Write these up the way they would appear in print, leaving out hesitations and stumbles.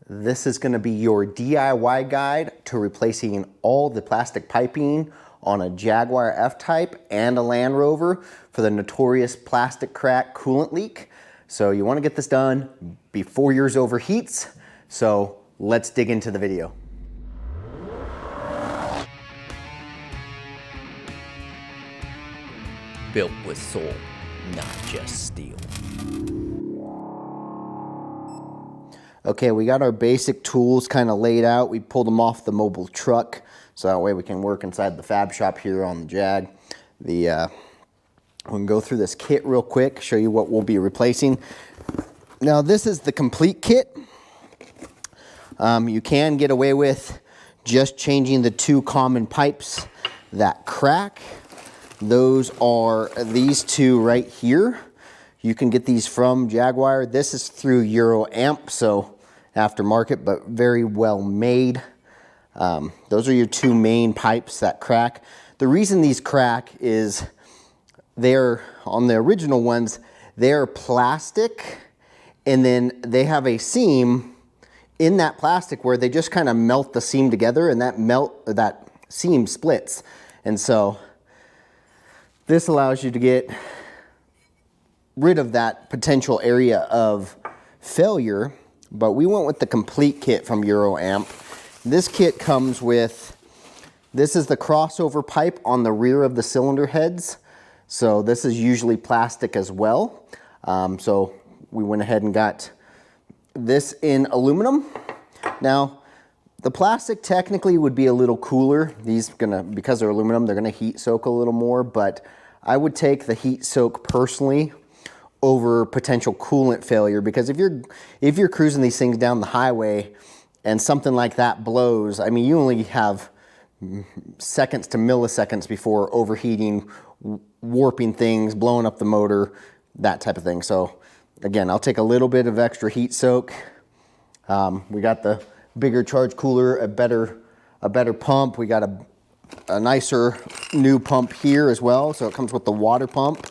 This is going to be your DIY guide to replacing all the plastic piping on a Jaguar F-Type and a Land Rover for the notorious plastic crack coolant leak. So you want to get this done before yours overheats. So let's dig into the video. Built with soul, not just steel. Okay, we got our basic tools kind of laid out. We pulled them off the mobile truck, so that way we can work inside the fab shop here on the Jag. We can go through this kit real quick, show you what we'll be replacing. Now this is the complete kit. You can get away with just changing the two common pipes that crack. Those are these two right here. You can get these from Jaguar. This is through Euro Amp, so aftermarket, but very well made. Those are your two main pipes that crack. The reason these crack is they're, on the original ones, they're plastic, and then they have a seam in that plastic where they just kind of melt the seam together, and that seam splits. And so this allows you to get rid of that potential area of failure, but we went with the complete kit from Euro Amp. This kit comes with, this is the crossover pipe on the rear of the cylinder heads. So this is usually plastic as well. So we went ahead and got this in aluminum. Now, the plastic technically would be a little cooler. These because they're aluminum, they're gonna heat soak a little more, but I would take the heat soak personally over potential coolant failure, because if you're cruising these things down the highway and something like that blows, I mean, you only have seconds to milliseconds before overheating, warping things, blowing up the motor, that type of thing. So again, I'll take a little bit of extra heat soak. We got the bigger charge cooler, a better pump. We got a nicer new pump here as well. So it comes with the water pump.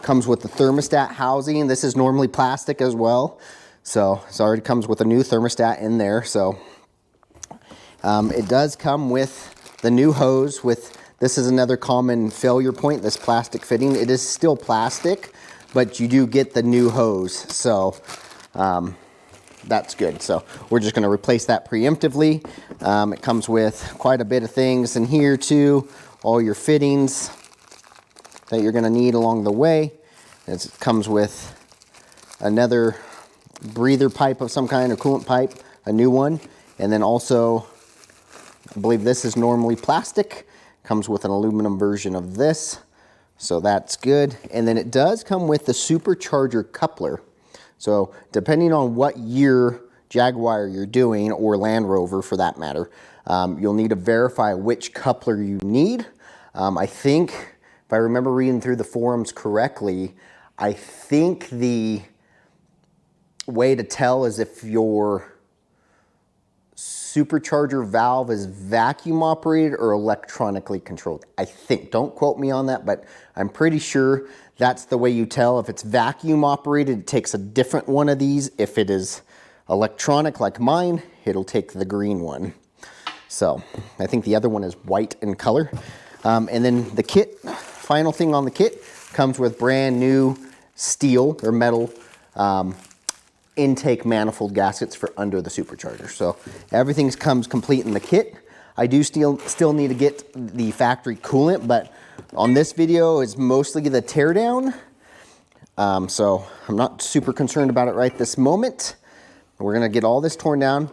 Comes with the thermostat housing. This is normally plastic as well, so it already comes with a new thermostat in there. So it does come with the new hose. This is another common failure point, this plastic fitting. It is still plastic, but you do get the new hose, so that's good. So we're just going to replace that preemptively. It comes with quite a bit of things in here too, all your fittings that you're going to need along the way. It comes with another breather pipe of some kind, or coolant pipe, a new one, and then also, I believe this is normally plastic, comes with an aluminum version of this, so that's good. And then it does come with the Supercharger coupler. So depending on what year Jaguar you're doing, or Land Rover for that matter, you'll need to verify which coupler you need. I think, if I remember reading through the forums correctly, I think the way to tell is if your supercharger valve is vacuum operated or electronically controlled. I think, don't quote me on that, but I'm pretty sure that's the way you tell. If it's vacuum operated, it takes a different one of these. If it is electronic like mine, it'll take the green one. So I think the other one is white in color. And then the kit, final thing on the kit, comes with brand new steel or metal intake manifold gaskets for under the supercharger. So everything comes complete in the kit. I do still need to get the factory coolant, but on this video it's mostly the teardown. So I'm not super concerned about it right this moment. We're gonna get all this torn down.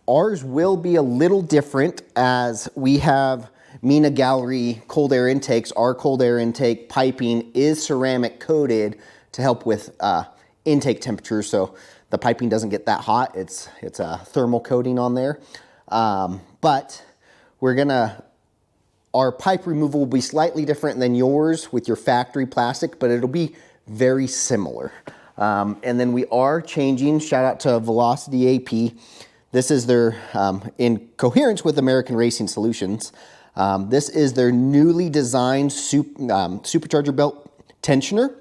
Ours will be a little different, as we have Mina Gallery cold air intakes. Our cold air intake piping is ceramic coated to help with intake temperature, so the piping doesn't get that hot. It's a thermal coating on there. But our pipe removal will be slightly different than yours with your factory plastic, but it'll be very similar. And then we are changing, shout out to Velocity AP. This is their, in coherence with American Racing Solutions, this is their newly designed supercharger belt tensioner.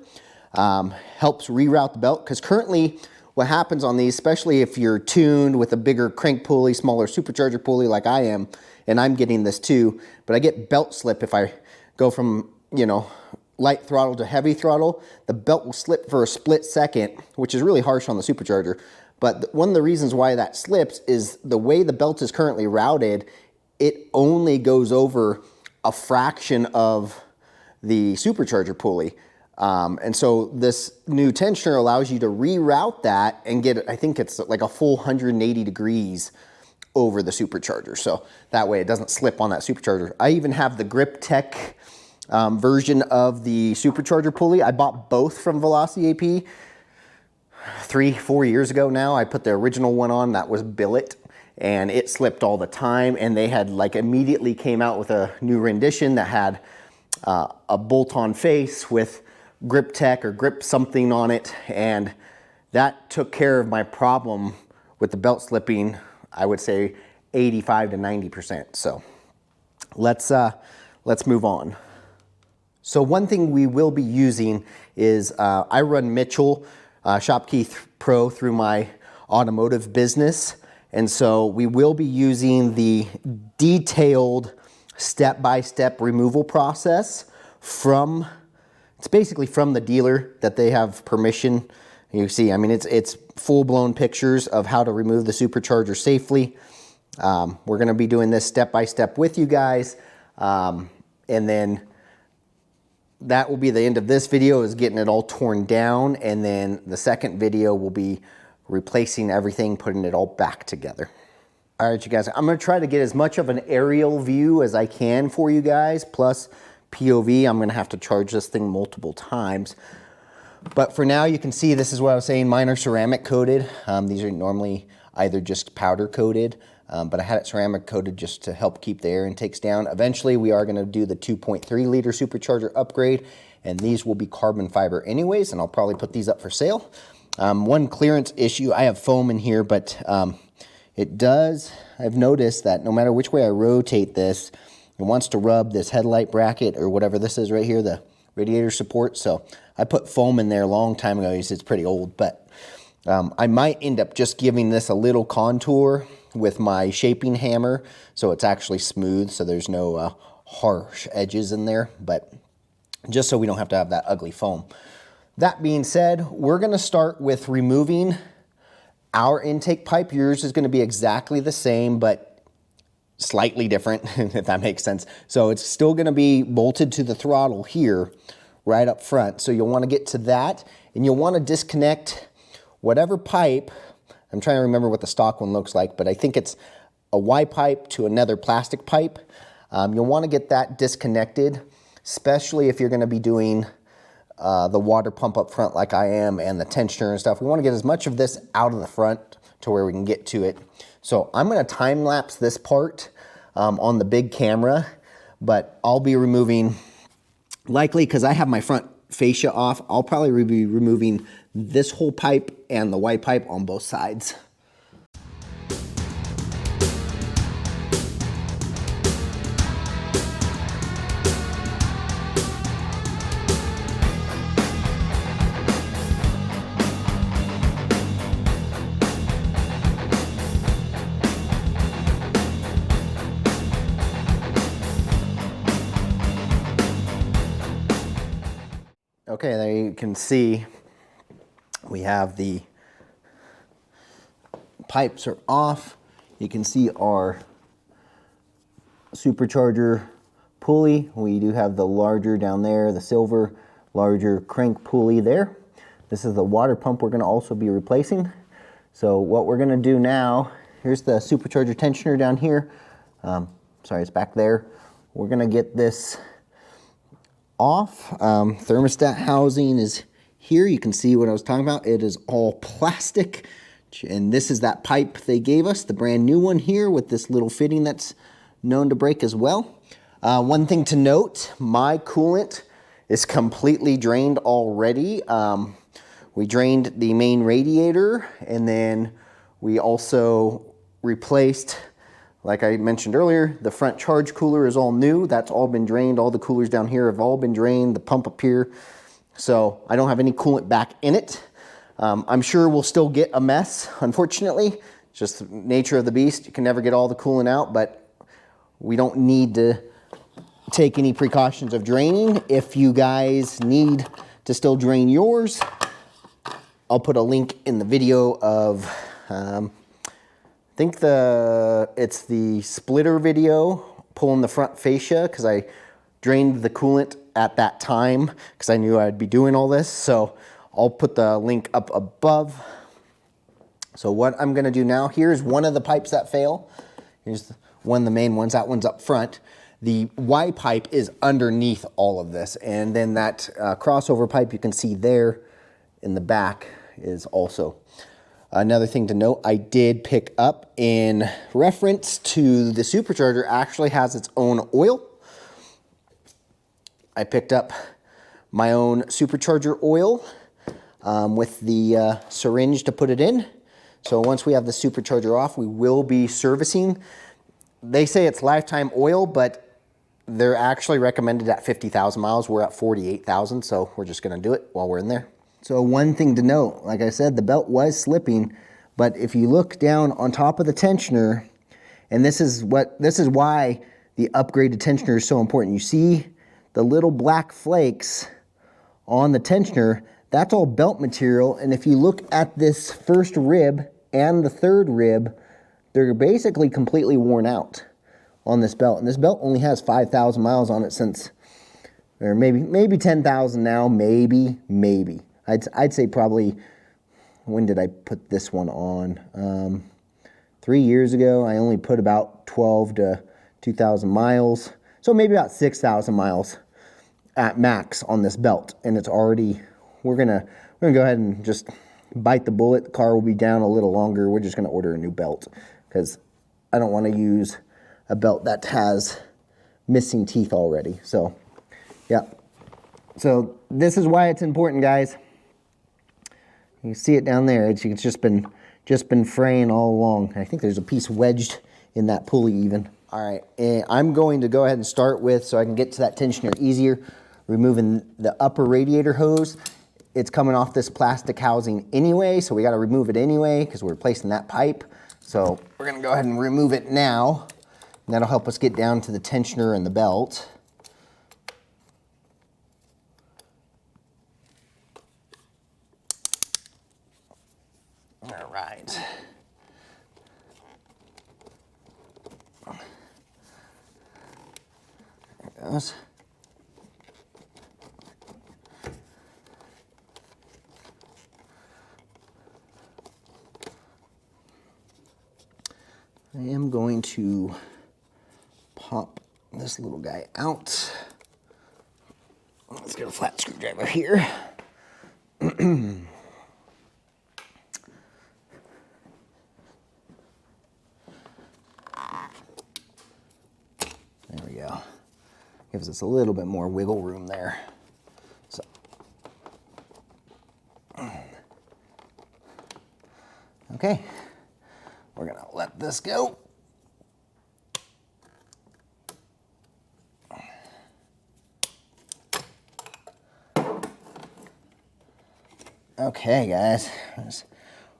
Helps reroute the belt, because currently what happens on these, especially if you're tuned with a bigger crank pulley, smaller supercharger pulley like I am, and I'm getting this too, but I get belt slip if I go from, you know, light throttle to heavy throttle. The belt will slip for a split second, which is really harsh on the supercharger. But one of the reasons why that slips is the way the belt is currently routed, it only goes over a fraction of the supercharger pulley. And so this new tensioner allows you to reroute that and get, I think it's like a full 180 degrees over the supercharger. So that way it doesn't slip on that supercharger. I even have the Grip Tech version of the supercharger pulley. I bought both from Velocity AP 3-4 years ago now. I put the original one on, that was billet, and it slipped all the time. And they had like immediately came out with a new rendition that had a bolt-on face with Grip Tech or Grip something on it, and that took care of my problem with the belt slipping, I would say 85 to 90%. So let's move on. So one thing we will be using is I run Mitchell Shopkey Pro through my automotive business, and so we will be using the detailed step-by-step removal process from, it's basically from the dealer that they have permission. You see, I mean, it's full-blown pictures of how to remove the supercharger safely. We're going to be doing this step-by-step with you guys, and then that will be the end of this video, is getting it all torn down, and then the second video will be replacing everything, putting it all back together. All right, you guys, I'm going to try to get as much of an aerial view as I can for you guys, plus POV. I'm going to have to charge this thing multiple times. But for now, you can see this is what I was saying. Mine are ceramic coated. These are normally either just powder coated, but I had it ceramic coated just to help keep the air intakes down. Eventually, we are going to do the 2.3 liter supercharger upgrade, and these will be carbon fiber anyways, and I'll probably put these up for sale. One clearance issue, I have foam in here, but it does, I've noticed that no matter which way I rotate this, it wants to rub this headlight bracket or whatever this is right here, the radiator support. So I put foam in there a long time ago. It's pretty old, but I might end up just giving this a little contour with my shaping hammer so it's actually smooth, so there's no harsh edges in there, but just so we don't have to have that ugly foam. That being said, we're going to start with removing our intake pipe. Yours is going to be exactly the same, but slightly different, if that makes sense. So it's still going to be bolted to the throttle here, right up front. So you'll want to get to that, and you'll want to disconnect whatever pipe. I'm trying to remember what the stock one looks like, but I think it's a Y pipe to another plastic pipe. You'll want to get that disconnected, especially if you're going to be doing the water pump up front like I am, and the tensioner and stuff. We want to get as much of this out of the front to where we can get to it. So I'm going to time lapse this part on the big camera, but I'll be removing, likely because I have my front fascia off, I'll probably be removing this whole pipe and the Y pipe on both sides. Okay, there you can see we have the pipes are off. You can see our supercharger pulley. We do have the larger down there, the silver larger crank pulley there. This is the water pump we're going to also be replacing. So what we're going to do now, here's the supercharger tensioner down here. Sorry, it's back there. We're going to get this off. Thermostat housing is here. You can see what I was talking about. It is all plastic, and this is that pipe they gave us, the brand new one here with this little fitting that's known to break as well. One thing to note, my coolant is completely drained already. We drained the main radiator, and then we also replaced, like I mentioned earlier, the front charge cooler is all new. That's all been drained. All the coolers down here have all been drained, the pump up here. So I don't have any coolant back in it. I'm sure we'll still get a mess, unfortunately. It's just the nature of the beast. You can never get all the coolant out, but we don't need to take any precautions of draining. If you guys need to still drain yours, I'll put a link in the video of, I think it's the splitter video, pulling the front fascia, because I drained the coolant at that time because I knew I'd be doing all this. So I'll put the link up above. So what I'm gonna do now, here's one of the pipes that fail. Here's one of the main ones, that one's up front. The Y pipe is underneath all of this. And then that crossover pipe you can see there in the back is also. Another thing to note, I did pick up in reference to the Supercharger actually has its own oil. I picked up my own Supercharger oil with the syringe to put it in. So once we have the Supercharger off, we will be servicing. They say it's lifetime oil, but they're actually recommended at 50,000 miles. We're at 48,000, so we're just gonna do it while we're in there. So one thing to note, like I said, the belt was slipping, but if you look down on top of the tensioner, and this is why the upgraded tensioner is so important. You see the little black flakes on the tensioner, that's all belt material. And if you look at this first rib and the third rib, they're basically completely worn out on this belt. And this belt only has 5,000 miles on it since, or maybe 10,000 now, maybe. I'd say probably, when did I put this one on? 3 years ago. I only put about 12 to 2,000 miles. So maybe about 6,000 miles at max on this belt. And it's already, we're gonna go ahead and just bite the bullet. The car will be down a little longer. We're just gonna order a new belt because I don't wanna use a belt that has missing teeth already. So, yeah. So this is why it's important, guys. You see it down there. It's just been fraying all along. I think there's a piece wedged in that pulley even. All right, and I'm going to go ahead and start with, so I can get to that tensioner easier, removing the upper radiator hose. It's coming off this plastic housing anyway, so we got to remove it anyway because we're replacing that pipe. So we're going to go ahead and remove it now. And that'll help us get down to the tensioner and the belt. All right. There it goes. I am going to pop this little guy out. Let's get a flat screwdriver here. There we go. Gives us a little bit more wiggle room there. So. Okay, we're gonna let this go. Okay, guys,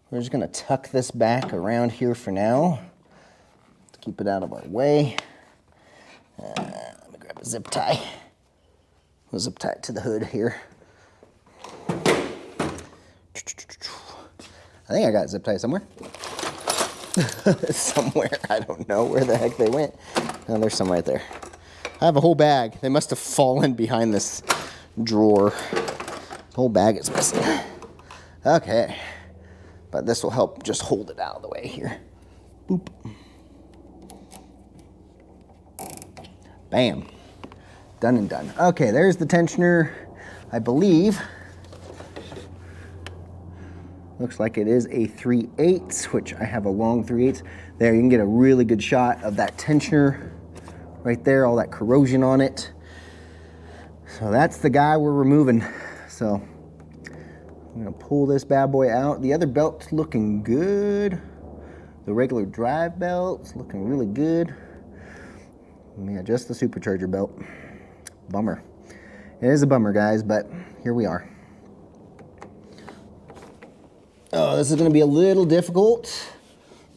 we're just gonna tuck this back around here for now to keep it out of our way. Let me grab a zip tie. We'll zip tie it to the hood here. I think I got a zip tie somewhere. Somewhere, I don't know where the heck they went. Oh, there's some right there. I have a whole bag. They must have fallen behind this drawer. The whole bag is missing. Okay, but this will help just hold it out of the way here. Boop. Bam. Done and done. Okay, there's the tensioner. I believe. Looks like it is a 3/8, which I have a long 3/8. There, you can get a really good shot of that tensioner right there, all that corrosion on it. So that's the guy we're removing. So I'm gonna pull this bad boy out. The other belt's looking good. The regular drive belt's looking really good. Yeah, just the Supercharger belt. Bummer. It is a bummer, guys, but here we are. Oh, this is going to be a little difficult.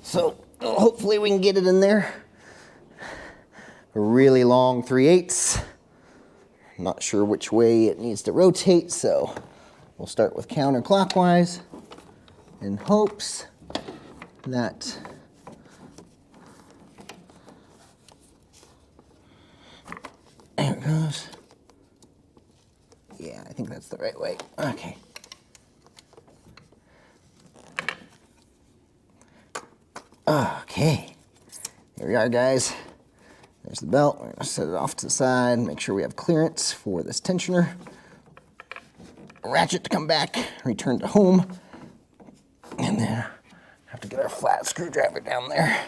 So hopefully we can get it in there. A really long 3/8. Not sure which way it needs to rotate, so we'll start with counterclockwise in hopes that there it goes. Yeah, I think that's the right way. Okay. Okay. Here we are, guys. There's the belt. We're going to set it off to the side, make sure we have clearance for this tensioner. Ratchet to come back, return to home, and then have to get our flat screwdriver down there.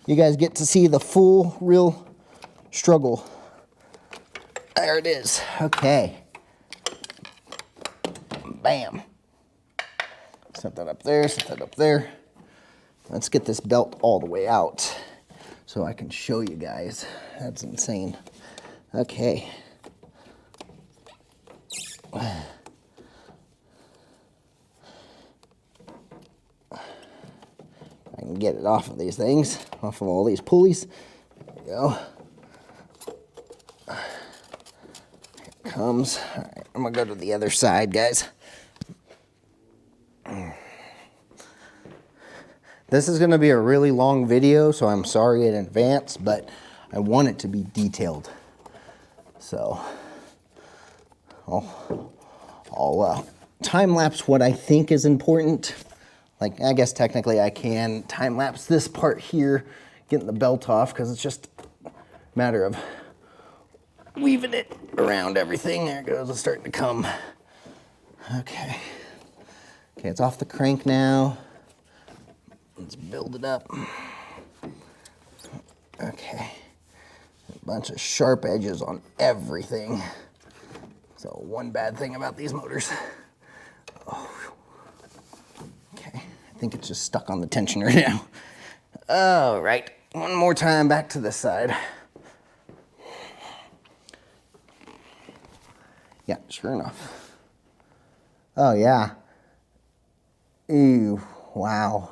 You guys get to see the full, real struggle. There it is. Okay. Bam. Set that up there, set that up there. Let's get this belt all the way out so I can show you guys. That's insane. Okay. I can get it off of these things, off of all these pulleys. There we go. Here it comes. All right, I'm gonna go to the other side, guys. This is gonna be a really long video, so I'm sorry in advance, but I want it to be detailed. So I'll time-lapse what I think is important. Like, I guess technically I can time-lapse this part here, getting the belt off, because it's just a matter of weaving it around everything. There it goes, it's starting to come. Okay. Okay, it's off the crank now. Let's build it up. Okay. A bunch of sharp edges on everything. So one bad thing about these motors. Oh. Okay, I think it's just stuck on the tensioner now. All right, one more time back to this side. Yeah, sure enough. Oh yeah. Ew, wow.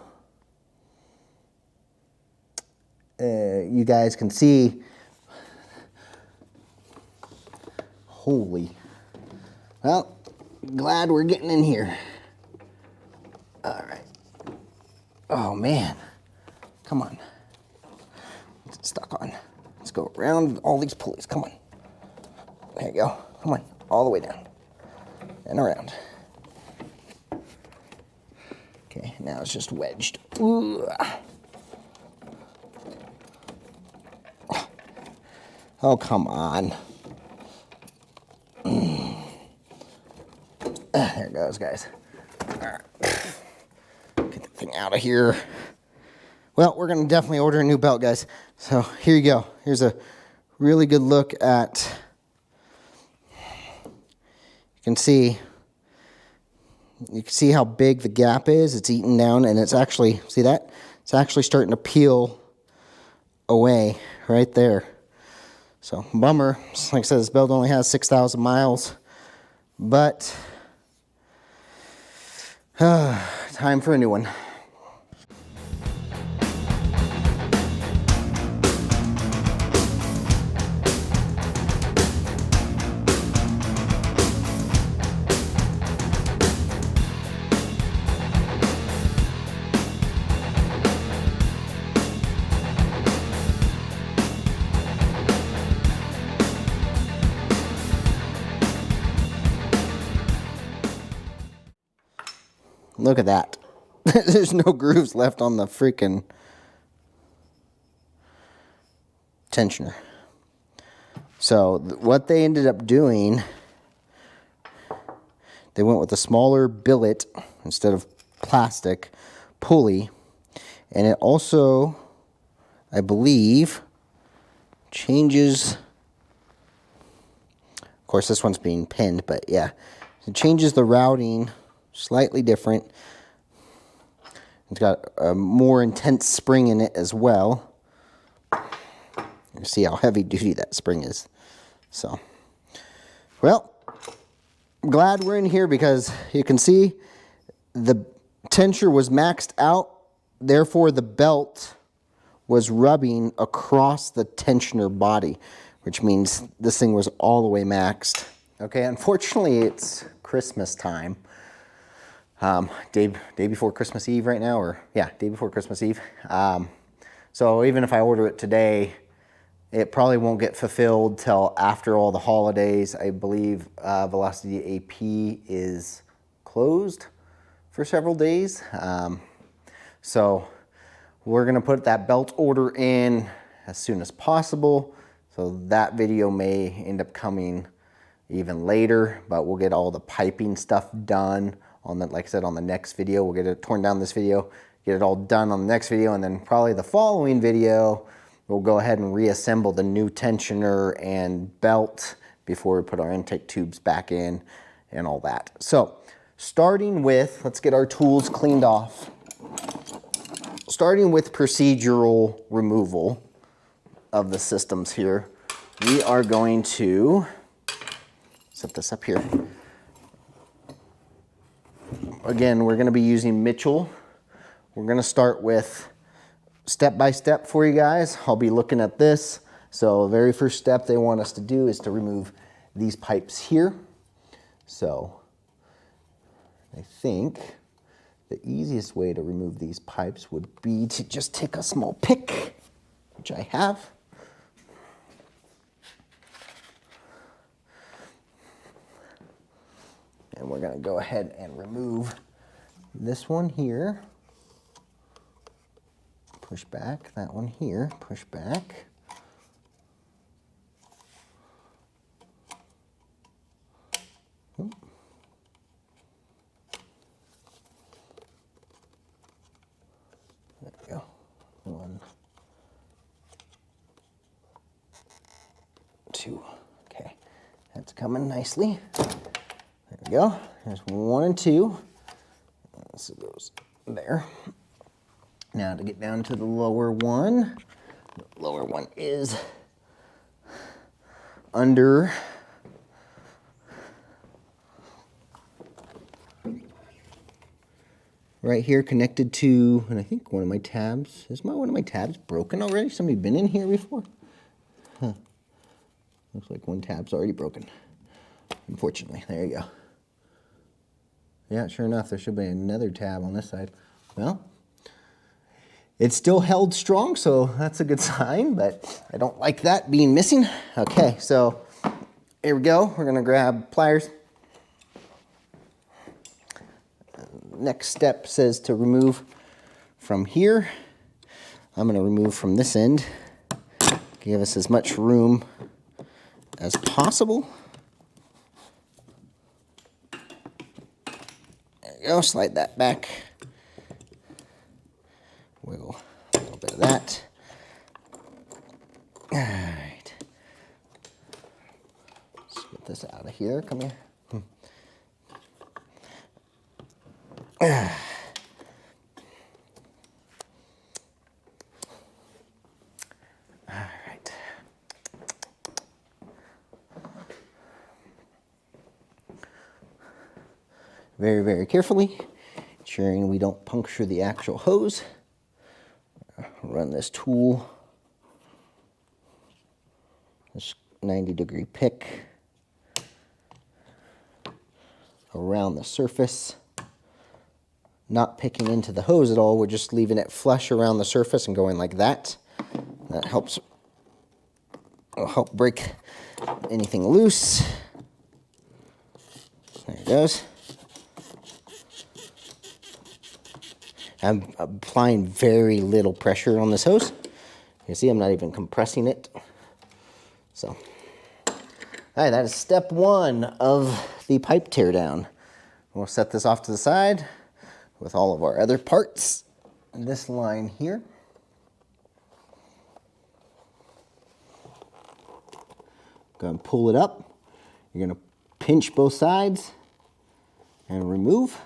You guys can see, holy, well, glad we're getting in here. All right. Oh man, come on. What's it stuck on? Let's go around all these pulleys, come on. There you go, come on, all the way down and around. Okay, now it's just wedged. Ooh. Oh, come on. There it goes, guys. All right. Get the thing out of here. Well, we're going to definitely order a new belt, guys. So here you go. Here's a really good look at, you can see how big the gap is. It's eaten down, and it's actually, see that? It's actually starting to peel away right there. So, bummer. Like I said, this belt only has 6,000 miles. But, time for a new one. Look at that. There's no grooves left on the freaking tensioner. So what they ended up doing, they went with a smaller billet instead of plastic pulley. And it also, I believe, changes, of course this one's being pinned, but yeah, it changes the routing slightly different. It's got a more intense spring in it as well. You see how heavy duty that spring is. So, well, I'm glad we're in here because you can see the tensioner was maxed out, therefore the belt was rubbing across the tensioner body, which means this thing was all the way maxed. Okay, unfortunately it's Christmas time. Day before Christmas Eve right now, or yeah, day before Christmas Eve. So even if I order it today, it probably won't get fulfilled till after all the holidays. I believe Velocity AP is closed for several days. So we're gonna put that belt order in as soon as possible. So that video may end up coming even later, but we'll get all the piping stuff done on the, like I said, on the next video. We'll get it torn down this video, get it all done on the next video, and then probably the following video, we'll go ahead and reassemble the new tensioner and belt before we put our intake tubes back in and all that. So starting with, let's get our tools cleaned off. Starting with procedural removal of the systems here, we are going to set this up here. Again, we're going to be using Mitchell. We're going to start with step by step for you guys. I'll be looking at this. So the very first step they want us to do is to remove these pipes here. So I think the easiest way to remove these pipes would be to just take a small pick, which I have. And we're going to go ahead and remove this one here. Push back. That one here. Push back. Oop. There we go. One, two. Okay. That's coming nicely. There we go. There's 1 and 2. So goes there. Now to get down to the lower one. The lower one is under right here, connected to, and I think one of my tabs. Is one of my tabs broken already? Somebody been in here before? Huh. Looks like one tab's already broken. Unfortunately. There you go. Yeah, sure enough, there should be another tab on this side. Well, it's still held strong, so that's a good sign, but I don't like that being missing. Okay, so here we go. We're gonna grab pliers. Next step says to remove from here. I'm gonna remove from this end. Give us as much room as possible. Go, slide that back. Wiggle a little bit of that. All right. Let's get this out of here. Come here. All right. Very, very carefully, ensuring we don't puncture the actual hose. Run this tool, this 90-degree pick around the surface. Not picking into the hose at all, we're just leaving it flush around the surface and going like that. That helps, will help break anything loose. There it goes. I'm applying very little pressure on this hose. You see, I'm not even compressing it. So, all right, that is step 1 of the pipe teardown. We'll set this off to the side with all of our other parts. This line here. Go and pull it up. You're gonna pinch both sides and remove.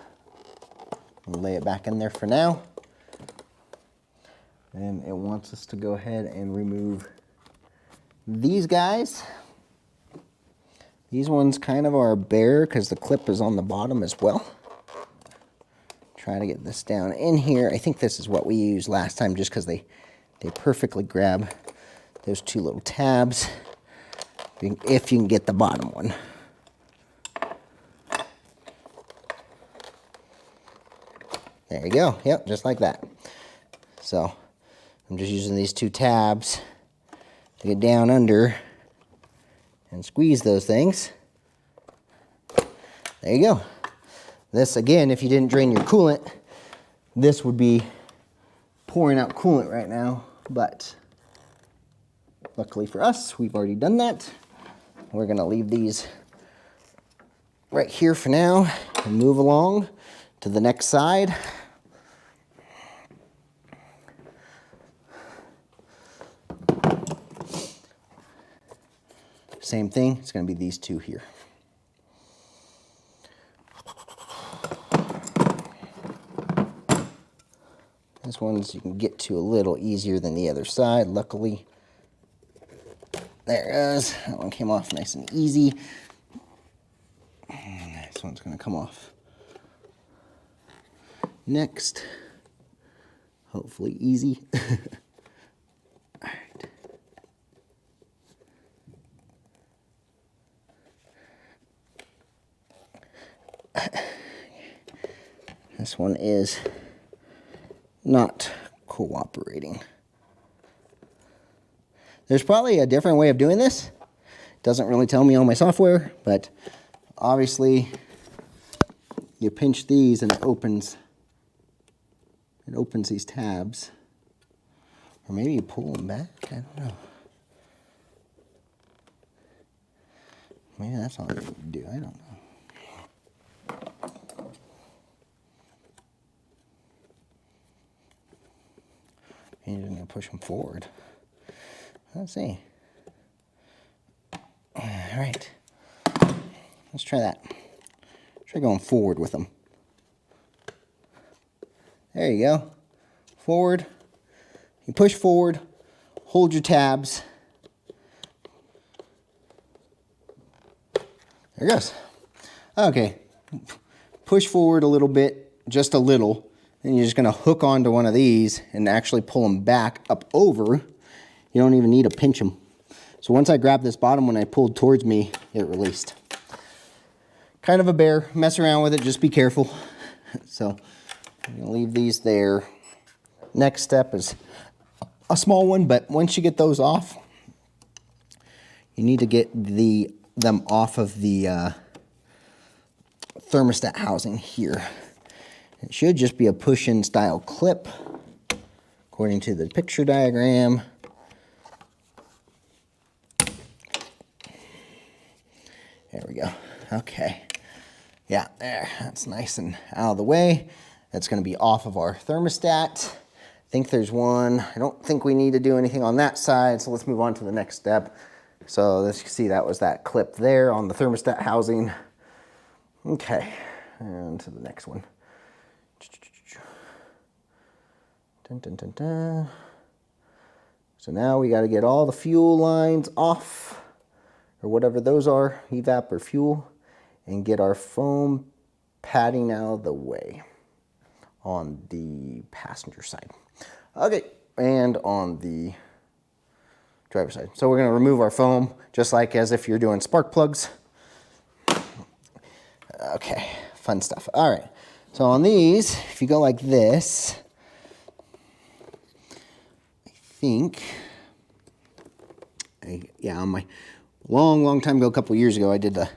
We'll lay it back in there for now. And it wants us to go ahead and remove these guys. These ones kind of are bare because the clip is on the bottom as well. try to get this down in here. I think this is what we used last time just because they perfectly grab those two little tabs if you can get the bottom one. There you go. Yep, just like that. So I'm just using these two tabs to get down under and squeeze those things. There you go. This, again, if you didn't drain your coolant, this would be pouring out coolant right now, but luckily for us, we've already done that. We're gonna leave these right here for now and move along to the next side. Same thing, it's gonna be these two here. This one's you can get to a little easier than the other side, luckily. There it goes. That one came off nice and easy. This one's gonna come off next. Hopefully easy. All right. This one is not cooperating. There's probably a different way of doing this. It doesn't really tell me on my software, but obviously you pinch these and it opens these tabs. Or maybe you pull them back, I don't know. Maybe that's all you need to do, I don't know. You're just going to push them forward. Let's see. All right. Let's try that. Try going forward with them. There you go. Forward. You push forward. Hold your tabs. There it goes. Okay. Push forward a little bit, just a little. Then you're just going to hook onto one of these and actually pull them back up over. You don't even need to pinch them. So once I grabbed this bottom one, I pulled towards me, it released. Kind of a bear. Mess around with it. Just be careful. So I'm going to leave these there. Next step is a small one, but once you get those off, you need to get them off of the thermostat housing here. It should just be a push-in style clip, according to the picture diagram. There we go. Okay. Yeah, there. That's nice and out of the way. That's going to be off of our thermostat. I think there's one. I don't think we need to do anything on that side, so let's move on to the next step. So as you can see, that was that clip there on the thermostat housing. Okay, and to the next one. Dun, dun, dun, dun. So now we got to get all the fuel lines off, or whatever those are, evap or fuel, and get our foam padding out of the way on the passenger side. Okay, and on the driver's side. So we're going to remove our foam, just like as if you're doing spark plugs. Okay, fun stuff. All right, so on these, if you go like this, on my long time ago, a couple years ago, I did the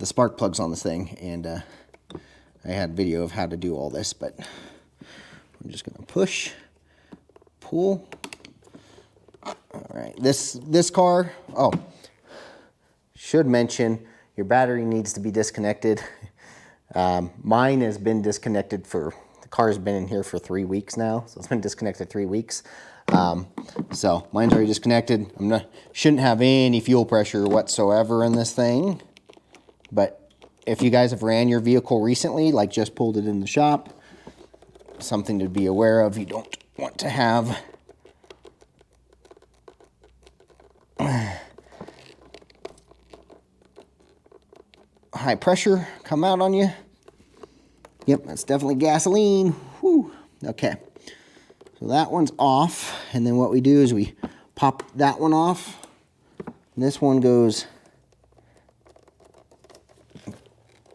spark plugs on this thing, and I had a video of how to do all this, but I'm just gonna push, pull. All right, this car, should mention your battery needs to be disconnected. Mine has been disconnected the car's been in here for 3 weeks now, so it's been disconnected 3 weeks. So mine's already disconnected. Shouldn't have any fuel pressure whatsoever in this thing. But if you guys have ran your vehicle recently, like just pulled it in the shop, something to be aware of. You don't want to have high pressure come out on you. Yep, that's definitely gasoline. Whew. Okay, so that one's off, and then what we do is we pop that one off. And this one goes,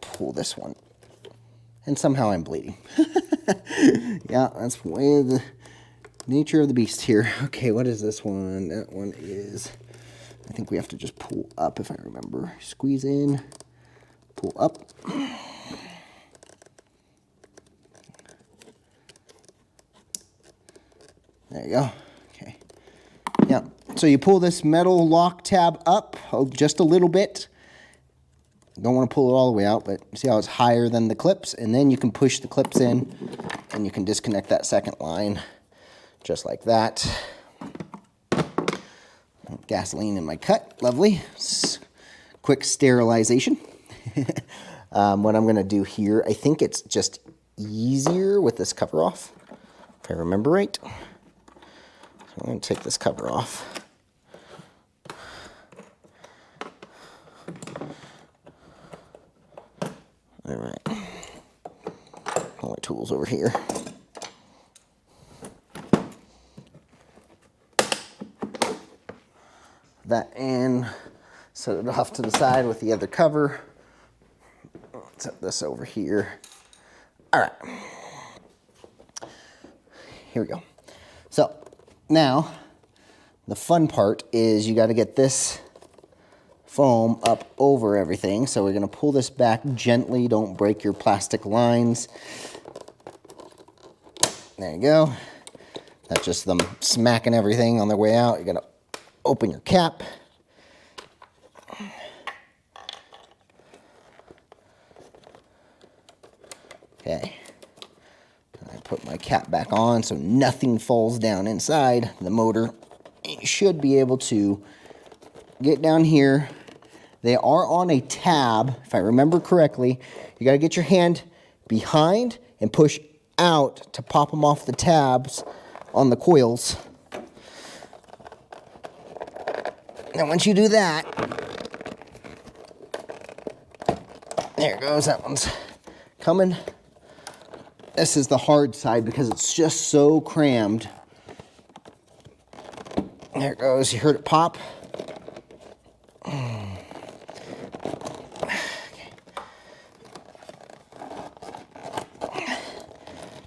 pull this one, and somehow I'm bleeding. Yeah, that's way the nature of the beast here. Okay, what is this one? That one is, I think we have to just pull up if I remember. Squeeze in, pull up. There you go. Okay. Yeah. So you pull this metal lock tab up just a little bit. Don't want to pull it all the way out, but see how it's higher than the clips? And then you can push the clips in and you can disconnect that second line just like that. Gasoline in my cut. Lovely. Quick sterilization. What I'm going to do here, I think it's just easier with this cover off, if I remember right. I'm going to take this cover off. All right. All my tools over here. That in, set it off to the side with the other cover. Set this over here. All right. Here we go. So now the fun part is you got to get this foam up over everything. So we're going to pull this back gently. Don't break your plastic lines. There you go. That's just them smacking everything on their way out. You're going to open your cap. Okay. I put my cap back on so nothing falls down inside the motor. You should be able to get down here. They are on a tab, if I remember correctly. You got to get your hand behind and push out to pop them off the tabs on the coils. And once you do that, there it goes. That one's coming. This is the hard side because it's just so crammed. There it goes. You heard it pop.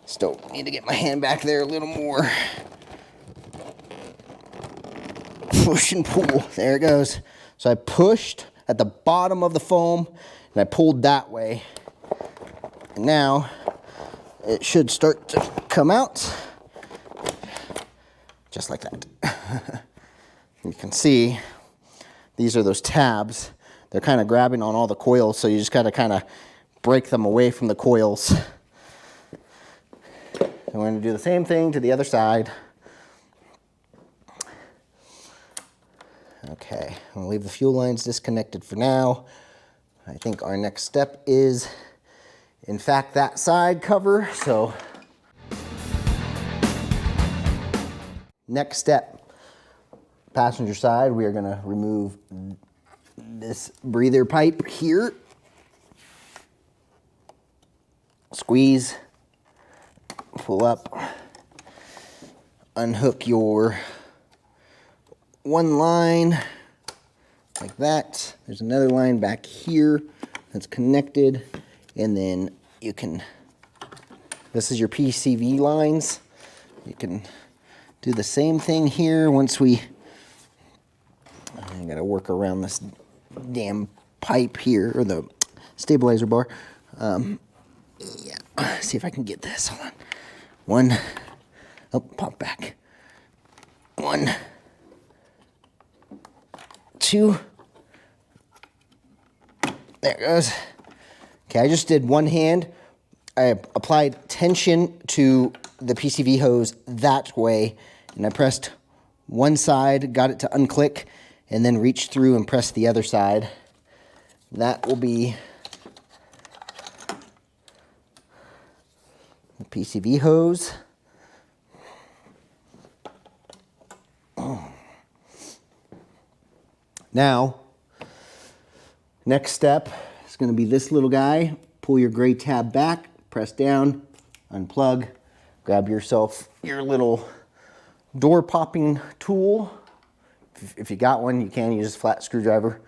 Still need to get my hand back there a little more. Push and pull. There it goes. So I pushed at the bottom of the foam and I pulled that way. And now it should start to come out just like that. You can see these are those tabs. They're kind of grabbing on all the coils, so you just got to kind of break them away from the coils. And we're going to do the same thing to the other side. Okay, I'm going to leave the fuel lines disconnected for now. I think our next step is, in fact, that side cover. So, next step, passenger side, we are going to remove this breather pipe here. Squeeze, pull up, unhook your one line like that. There's another line back here that's connected, and then you can, this is your PCV lines. You can do the same thing here once we, I gotta work around this damn pipe here, or the stabilizer bar. Yeah, see if I can get this. Hold on. One, oh, pop back. One, two. There it goes. Okay, I just did one hand. I applied tension to the PCV hose that way, and I pressed one side, got it to unclick, and then reached through and pressed the other side. That will be the PCV hose. Now, next step is going to be this little guy. Pull your gray tab back, press down, unplug, grab yourself your little door popping tool. If you got one, you can use a flat screwdriver.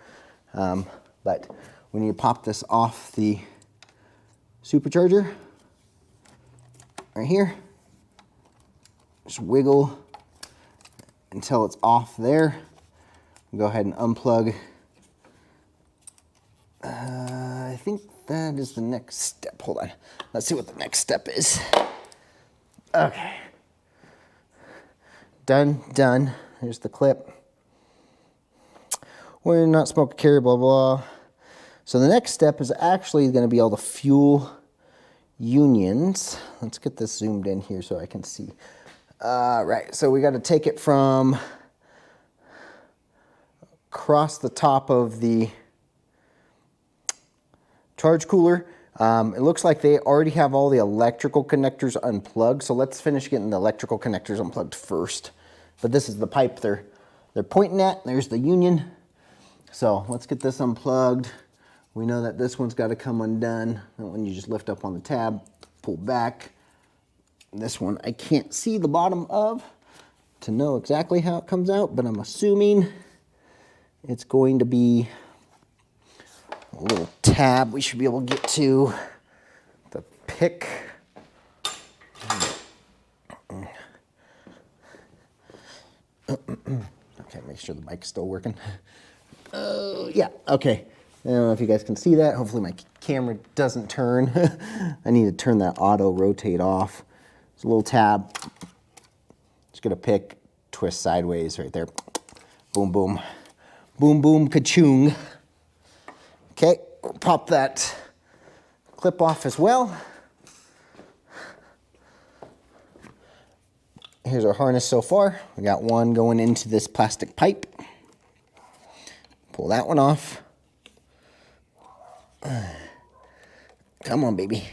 But we need to pop this off the supercharger right here. Just wiggle until it's off there. Go ahead and unplug. I think that is the next step. Hold on. Let's see what the next step is. Okay. Done. Here's the clip. We're not smoke carry, blah, blah. So the next step is actually going to be all the fuel unions. Let's get this zoomed in here so I can see. Right, so we got to take it from across the top of the charge cooler. It looks like they already have all the electrical connectors unplugged, so let's finish getting the electrical connectors unplugged first. But this is the pipe they're pointing at. There's the union. So let's get this unplugged. We know that this one's got to come undone. That one you just lift up on the tab, pull back. This one I can't see the bottom of to know exactly how it comes out, but I'm assuming it's going to be a little tab we should be able to get to the pick. Okay, make sure the mic's still working. Yeah, okay. I don't know if you guys can see that. Hopefully my camera doesn't turn. I need to turn that auto rotate off. It's a little tab. Just gonna pick, twist sideways right there. Boom, boom. Boom, boom, ka-chung. Okay, we'll pop that clip off as well. Here's our harness so far. We got one going into this plastic pipe. Pull that one off. Come on, baby.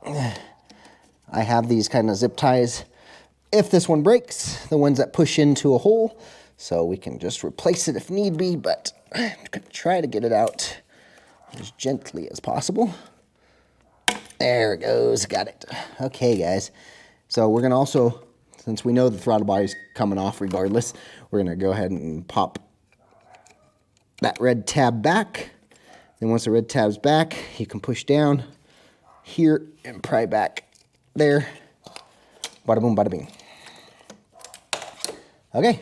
I have these kind of zip ties. If this one breaks, the ones that push into a hole, so we can just replace it if need be, but I'm gonna try to get it out as gently as possible. There it goes, got it. Okay, guys. So we're gonna also, since we know the throttle body's coming off regardless, we're gonna go ahead and pop that red tab back. Then once the red tab's back, you can push down here and pry back there. Bada boom, bada bing. Okay,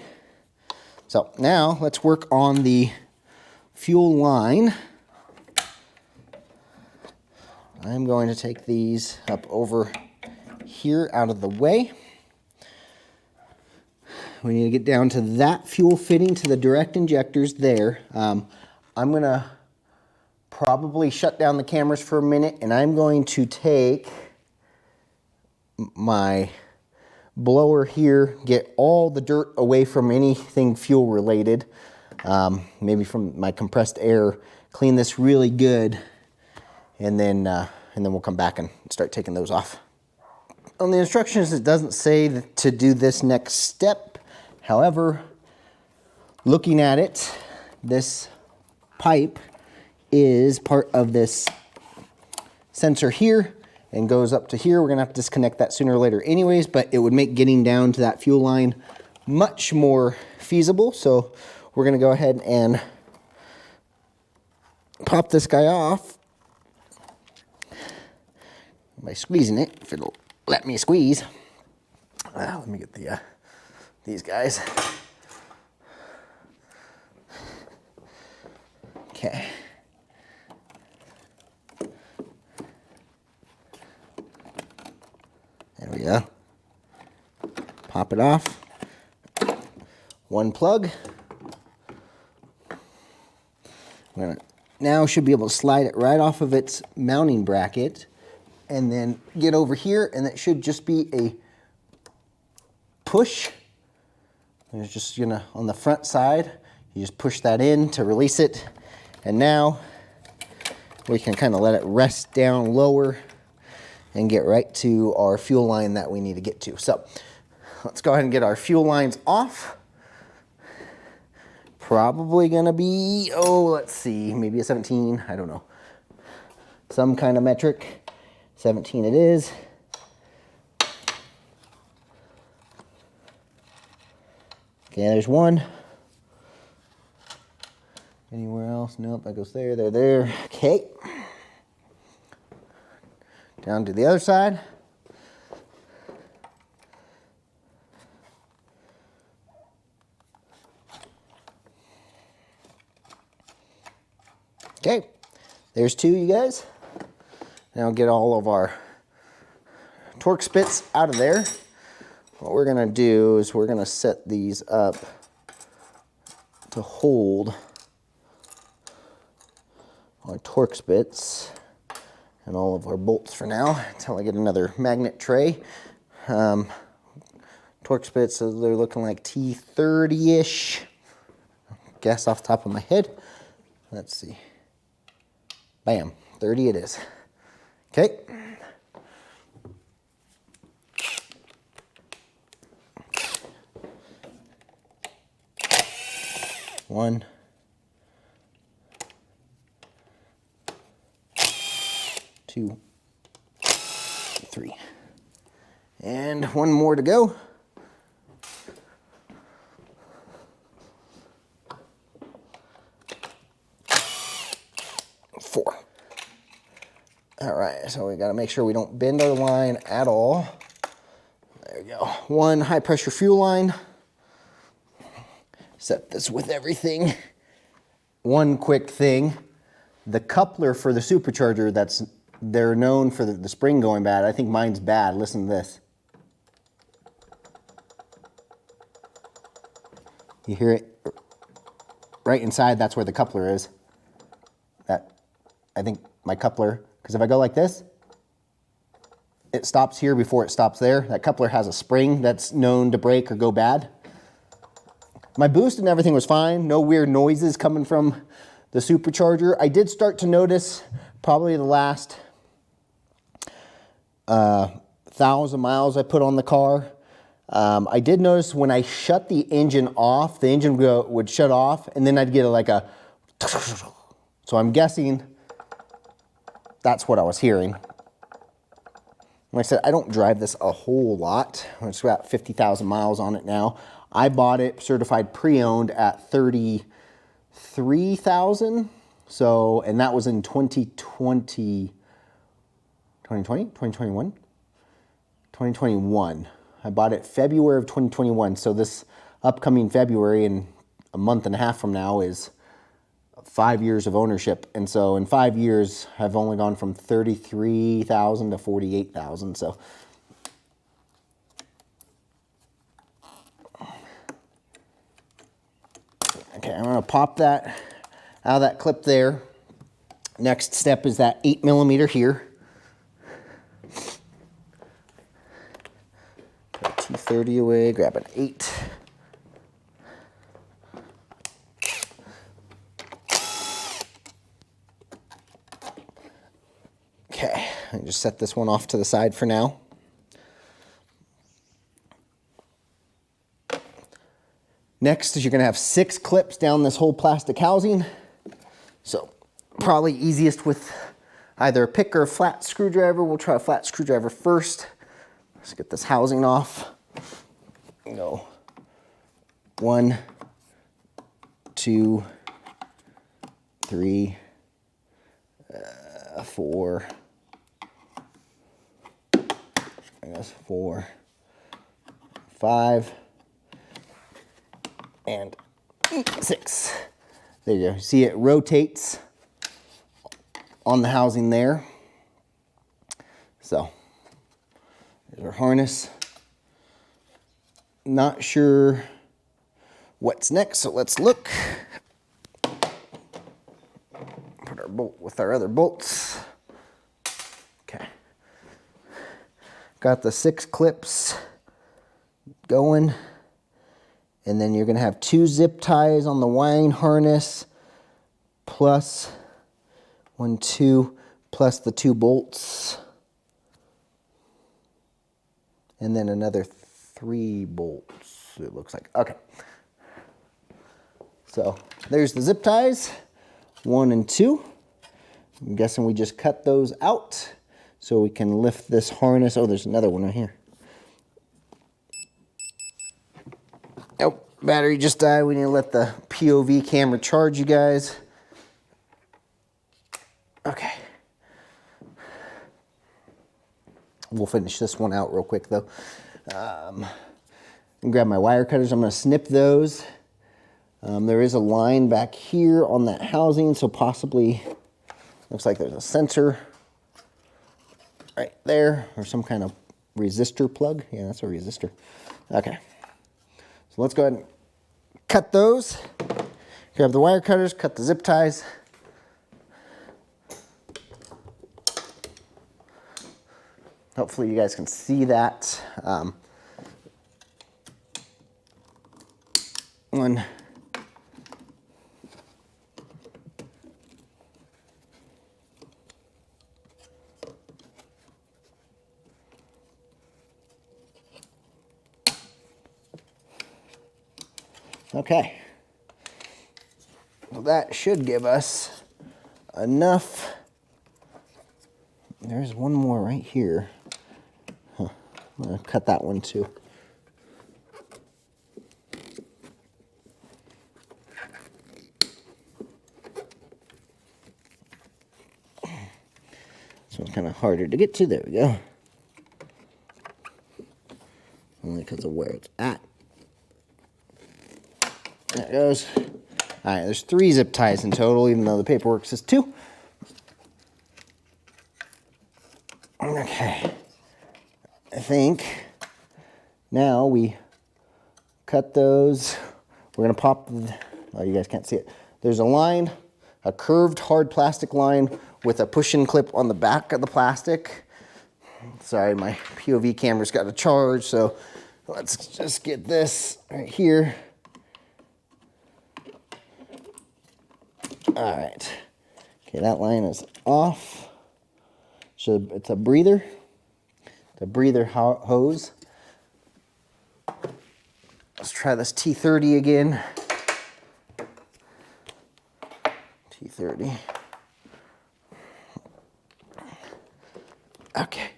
so now let's work on the fuel line. I'm going to take these up over here out of the way. We need to get down to that fuel fitting to the direct injectors there. I'm gonna probably shut down the cameras for a minute, and I'm going to take my blower here, get all the dirt away from anything fuel related, maybe from my compressed air, clean this really good, and then we'll come back and start taking those off. On the instructions, it doesn't say to do this next step. However, looking at it, this pipe is part of this sensor here and goes up to here. We're gonna have to disconnect that sooner or later anyways, but it would make getting down to that fuel line much more feasible. So we're gonna go ahead and pop this guy off by squeezing it, if it'll let me squeeze. Let me get the these guys. Okay. There we go. Pop it off. One plug. I'm gonna now should be able to slide it right off of its mounting bracket and then get over here, and it should just be a push. There's just, on the front side, you just push that in to release it. And now we can kind of let it rest down lower and get right to our fuel line that we need to get to. So let's go ahead and get our fuel lines off. probably gonna be, oh, let's see, maybe a 17, I don't know. Some kind of metric. 17 it is. Okay, there's one. Anywhere else? Nope, that goes there, there. Okay. Down to the other side. Okay, there's two, you guys. Now get all of our torque spits out of there. What we're gonna do is we're gonna set these up to hold our torque spits and all of our bolts for now until I get another magnet tray. Torque spits, so they're looking like T30-ish. Guess off the top of my head. Let's see. Bam, 30 it is. Okay. One, two, three. And one more to go. Four. All right, so we gotta make sure we don't bend our line at all. There we go. One high pressure fuel line. Set this with everything. One quick thing, the coupler for the supercharger, they're known for the spring going bad. I think mine's bad. Listen to this. You hear it? Right inside, that's where the coupler is. I think my coupler, because if I go like this, it stops here before it stops there. That coupler has a spring that's known to break or go bad. My boost and everything was fine. No weird noises coming from the supercharger. I did start to notice probably the last 1,000 miles I put on the car. I did notice when I shut the engine off, the engine would shut off and then I'd get like a, so I'm guessing that's what I was hearing. Like I said, I don't drive this a whole lot. It's got 50,000 miles on it now. I bought it certified pre-owned at 33,000. So, and that was in 2020, 2021. I bought it February of 2021. So this upcoming February, in a month and a half from now, is 5 years of ownership. And so in 5 years, I've only gone from 33,000 to 48,000. So okay, I'm gonna pop that out of that clip there. Next step is that 8mm here. Put T30 away, grab an 8. Okay, I just set this one off to the side for now. Next is you're gonna have 6 clips down this whole plastic housing. So probably easiest with either a pick or a flat screwdriver. We'll try a flat screwdriver first. Let's get this housing off. Go 1, 2, 3, 4. I guess 4, 5. And 6. There you go. See, it rotates on the housing there. So there's our harness. Not sure what's next, so let's look. Put our bolt with our other bolts. Okay. Got the 6 clips going. And then you're going to have 2 zip ties on the wiring harness, plus 1, 2, plus the 2 bolts. And then another 3 bolts, it looks like. Okay. So there's the zip ties, 1 and 2. I'm guessing we just cut those out so we can lift this harness. Oh, there's another one right here. Oh, battery just died. We need to let the POV camera charge, you guys. Okay. We'll finish this one out real quick though. Grab my wire cutters. I'm going to snip those. There is a line back here on that housing, so possibly looks like there's a sensor right there, or some kind of resistor plug. Yeah, that's a resistor. Okay. So let's go ahead and cut those. Grab the wire cutters, cut the zip ties. Hopefully you guys can see that. One. Okay. Well, that should give us enough. There's one more right here. Huh. I'm going to cut that one too. This one's kind of harder to get to. There we go. Only because of where it's at. There it goes. All right, there's 3 zip ties in total, even though the paperwork says 2. Okay. I think now we cut those. We're going to pop, oh, you guys can't see it. There's a line, a curved hard plastic line with a push-in clip on the back of the plastic. Sorry, my POV camera's got a charge, so let's just get this right here. All right. Okay, that line is off. So it's a breather. It's a breather hose. Let's try this T30 again. T30. Okay.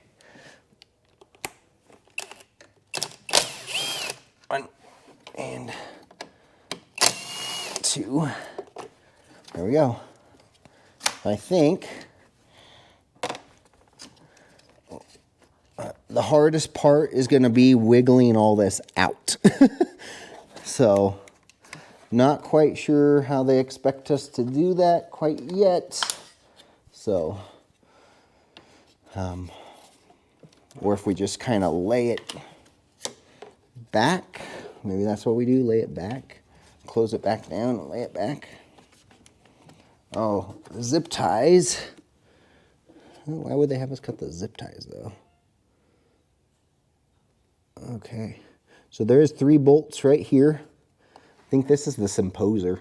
1 and 2. There we go. I think the hardest part is going to be wiggling all this out. So, not quite sure how they expect us to do that quite yet. So, or if we just kind of lay it back. Maybe that's what we do, lay it back. Close it back down and lay it back. Oh, the zip ties. Why would they have us cut the zip ties, though? Okay. So there's 3 bolts right here. I think this is the Symposer.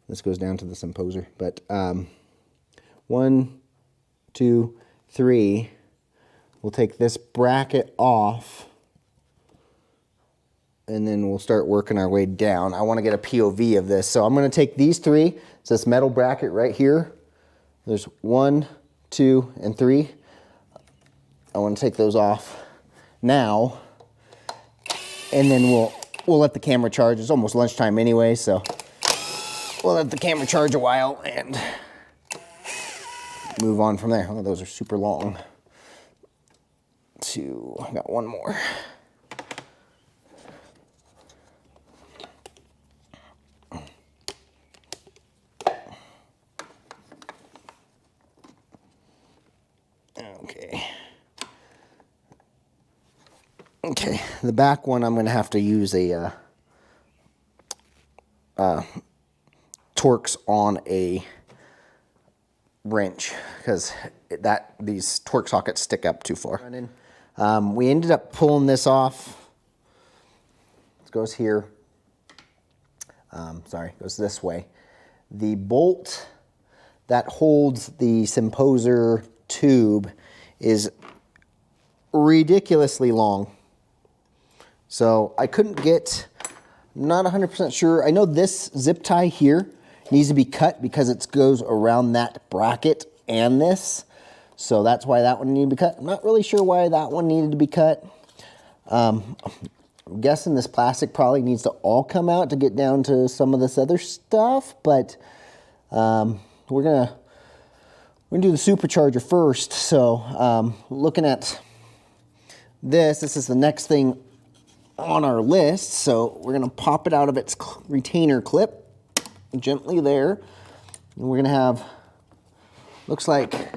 This goes down to the Symposer. But 1, 2, 3. We'll take this bracket off. And then we'll start working our way down. I want to get a POV of this. So I'm going to take these 3. It's this metal bracket right here. There's 1, 2, and 3. I want to take those off now. And then we'll let the camera charge. It's almost lunchtime anyway, so we'll let the camera charge a while and move on from there. Oh, those are super long. I got one more. Okay, the back one I'm going to have to use a Torx on a wrench because these Torx sockets stick up too far. We ended up pulling this off. It goes here. Goes this way. The bolt that holds the Symposer tube is ridiculously long. So I couldn't get Not 100% sure. I know this zip tie here needs to be cut because it goes around that bracket and this. So that's why that one needed to be cut. I'm not really sure why that one needed to be cut. I'm guessing this plastic probably needs to all come out to get down to some of this other stuff, but we're gonna do the supercharger first. So looking at this is the next thing on our list. So we're gonna pop it out of its retainer clip gently there, and we're gonna have, looks like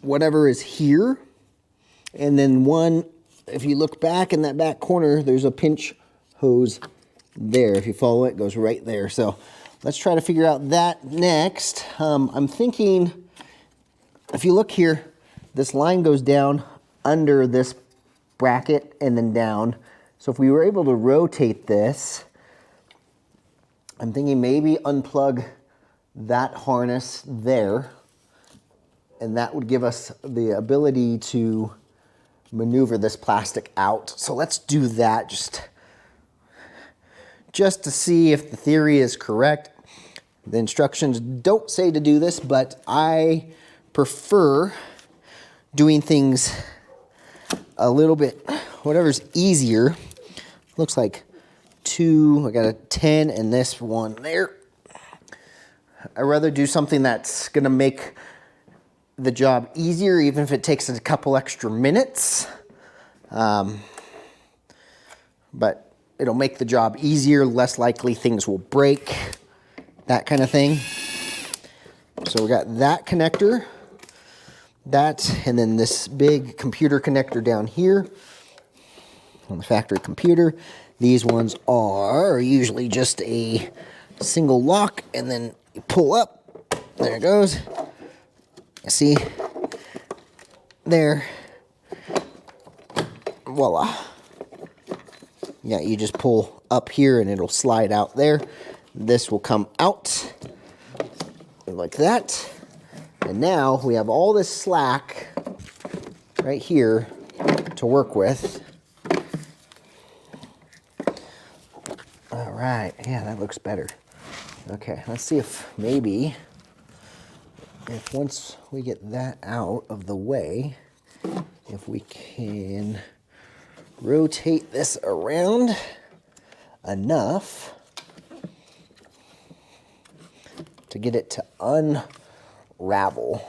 whatever is here, and then one, if you look back in that back corner, there's a pinch hose there. If you follow it, it goes right there. So let's try to figure out that next. I'm thinking, if you look here, this line goes down under this bracket and then down. So if we were able to rotate this, I'm thinking maybe unplug that harness there, and that would give us the ability to maneuver this plastic out. So let's do that just to see if the theory is correct. The instructions don't say to do this, but I prefer doing things a little bit, whatever's easier. Looks like two, I got a 10 and this one there. I'd rather do something that's gonna make the job easier, even if it takes a couple extra minutes. But it'll make the job easier, less likely things will break, that kind of thing. So we got that connector, that, and then this big computer connector down here on the factory computer. These ones are usually just a single lock, and then you pull up, there it goes. See, there, voila. Yeah, you just pull up here and it'll slide out there. This will come out like that. And now we have all this slack right here to work with. All right, yeah, that looks better. Okay, let's see if maybe, if once we get that out of the way, if we can rotate this around enough to get it to unravel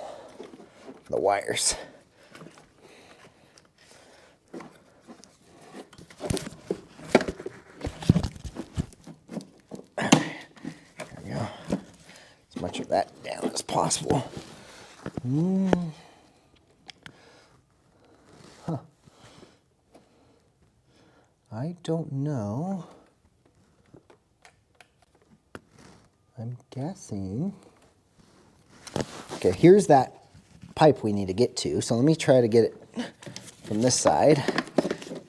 the wires. There we go. As much of that down as possible. I don't know. I'm guessing. Okay, here's that pipe we need to get to. So let me try to get it from this side.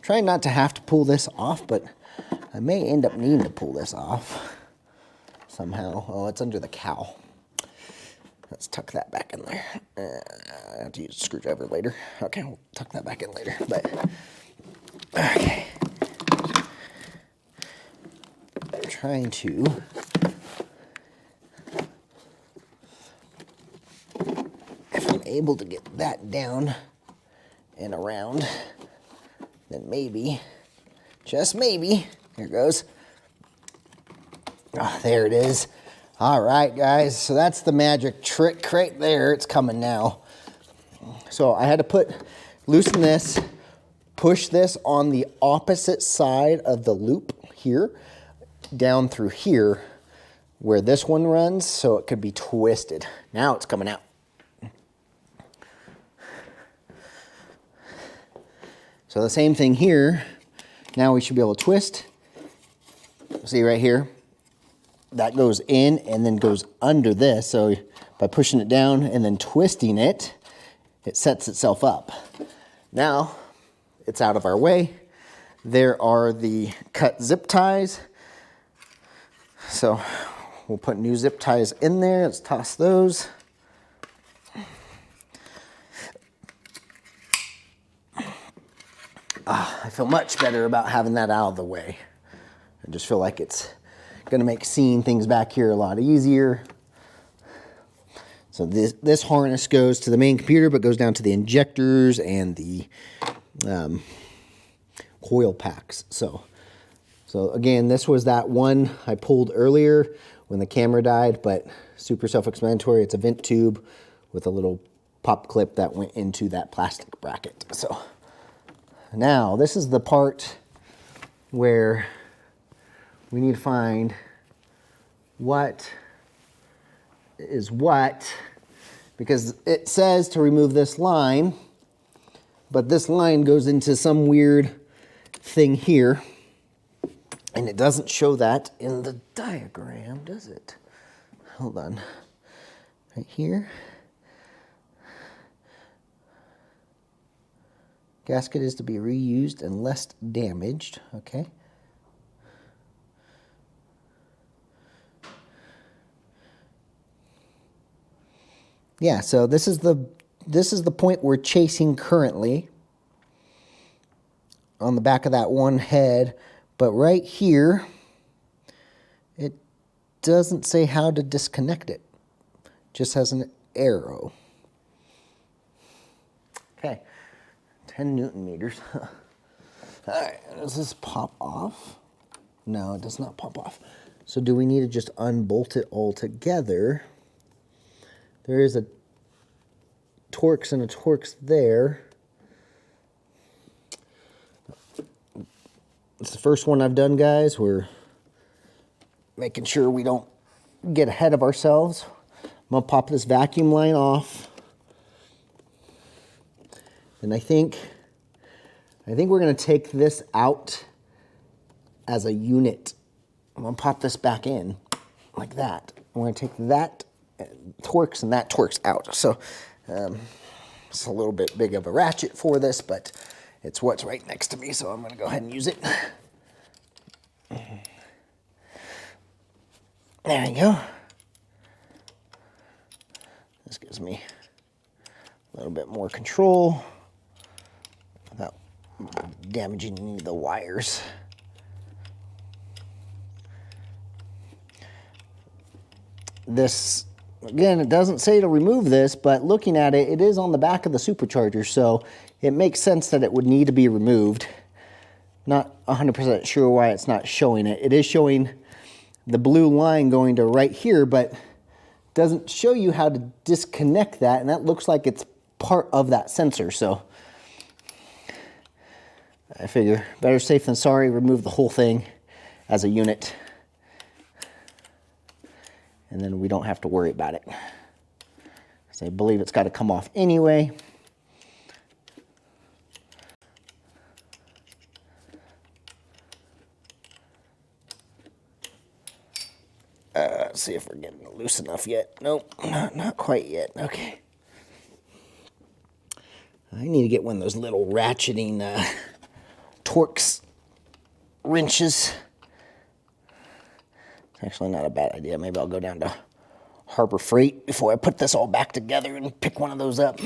Trying not to have to pull this off, but I may end up needing to pull this off somehow. Oh, it's under the cowl. Let's tuck that back in there. I have to use a screwdriver later. Okay, we'll tuck that back in later. But okay. I'm trying to able to get that down and around, then maybe, just maybe, here it goes. Oh, there it is. All right, guys, so that's the magic trick right there. It's coming now. So I had to loosen this, push this on the opposite side of the loop here, down through here, where this one runs, so it could be twisted. Now it's coming out. So the same thing here. Now we should be able to twist. See right here? That goes in and then goes under this. So by pushing it down and then twisting it, it sets itself up. Now it's out of our way. There are the cut zip ties. So we'll put new zip ties in there. Let's toss those. I feel much better about having that out of the way. I just feel like it's going to make seeing things back here a lot easier. So this harness goes to the main computer, but goes down to the injectors and the coil packs. So again, this was that one I pulled earlier when the camera died, but super self-explanatory. It's a vent tube with a little pop clip that went into that plastic bracket. So now this is the part where we need to find what is what, because it says to remove this line, but this line goes into some weird thing here, and it doesn't show that in the diagram, does it? Hold on. Right here. Gasket is to be reused and less damaged. Okay. Yeah, so this is the point we're chasing currently on the back of that one head, but right here it doesn't say how to disconnect it. It just has an arrow. Okay. 10 Newton meters. All right, does this pop off? No, it does not pop off. So do we need to just unbolt it all together? There is a Torx and a Torx there. It's the first one I've done, guys. We're making sure we don't get ahead of ourselves. I'm gonna pop this vacuum line off. And I think we're going to take this out as a unit. I'm going to pop this back in like that. I'm going to take that Torx and that Torx out. So it's a little bit big of a ratchet for this, but it's what's right next to me, so I'm going to go ahead and use it. There you go. This gives me a little bit more control without damaging any of the wires. This, again, it doesn't say to remove this, but looking at it, it is on the back of the supercharger, so it makes sense that it would need to be removed. Not 100% sure why it's not showing it. It is showing the blue line going to right here, but doesn't show you how to disconnect that, and that looks like it's part of that sensor. So I figure better safe than sorry, remove the whole thing as a unit, and then we don't have to worry about it, because I believe it's got to come off anyway. Let's see if we're getting it loose enough yet. Nope, not quite yet. Okay. I need to get one of those little ratcheting Torx wrenches. It's actually not a bad idea. Maybe I'll go down to Harbor Freight before I put this all back together and pick one of those up.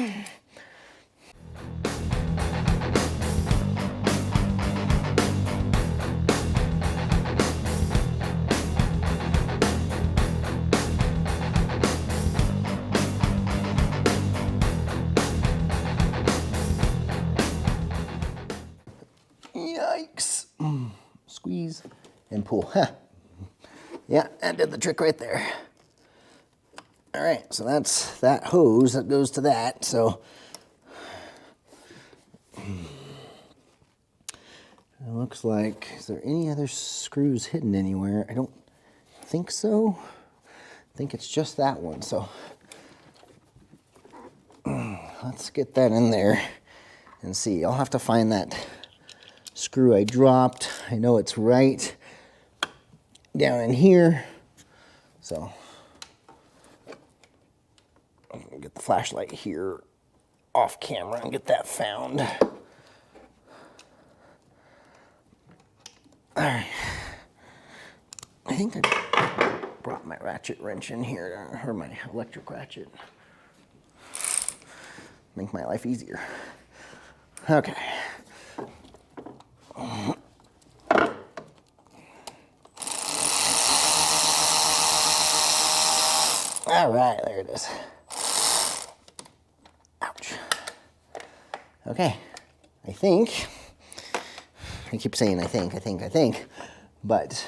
Yikes. Squeeze and pull. Huh. Yeah, that did the trick right there. All right, so that's that hose that goes to that. So it looks like, is there any other screws hidden anywhere? I don't think so. I think it's just that one. So let's get that in there and see. I'll have to find that screw I dropped. I know it's right down in here. So I'm gonna get the flashlight here off camera and get that found. All right. I think I brought my ratchet wrench in here, or my electric ratchet. Make my life easier. Okay. right, there it is. Ouch. Okay, I think, I keep saying I think, but,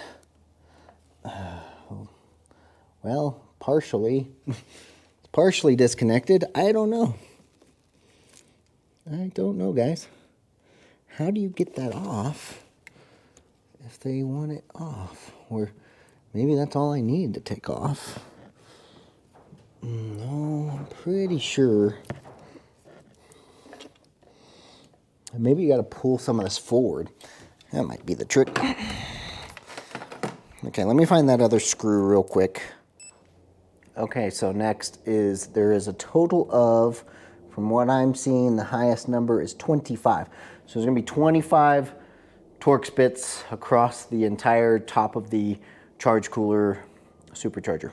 well, partially, it's partially disconnected. I don't know. I don't know, guys. How do you get that off if they want it off? Or maybe that's all I need to take off. No, I'm pretty sure. Maybe you got to pull some of this forward. That might be the trick. Okay, let me find that other screw real quick. Okay, so next is, there is a total of, from what I'm seeing, the highest number is 25. So there's going to be 25 Torx bits across the entire top of the charge cooler supercharger.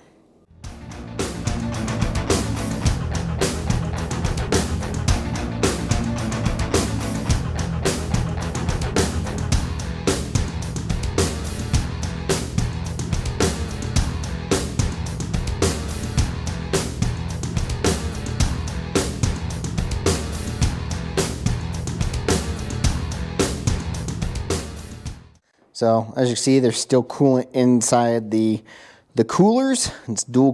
So as you see, there's still coolant inside the coolers. It's dual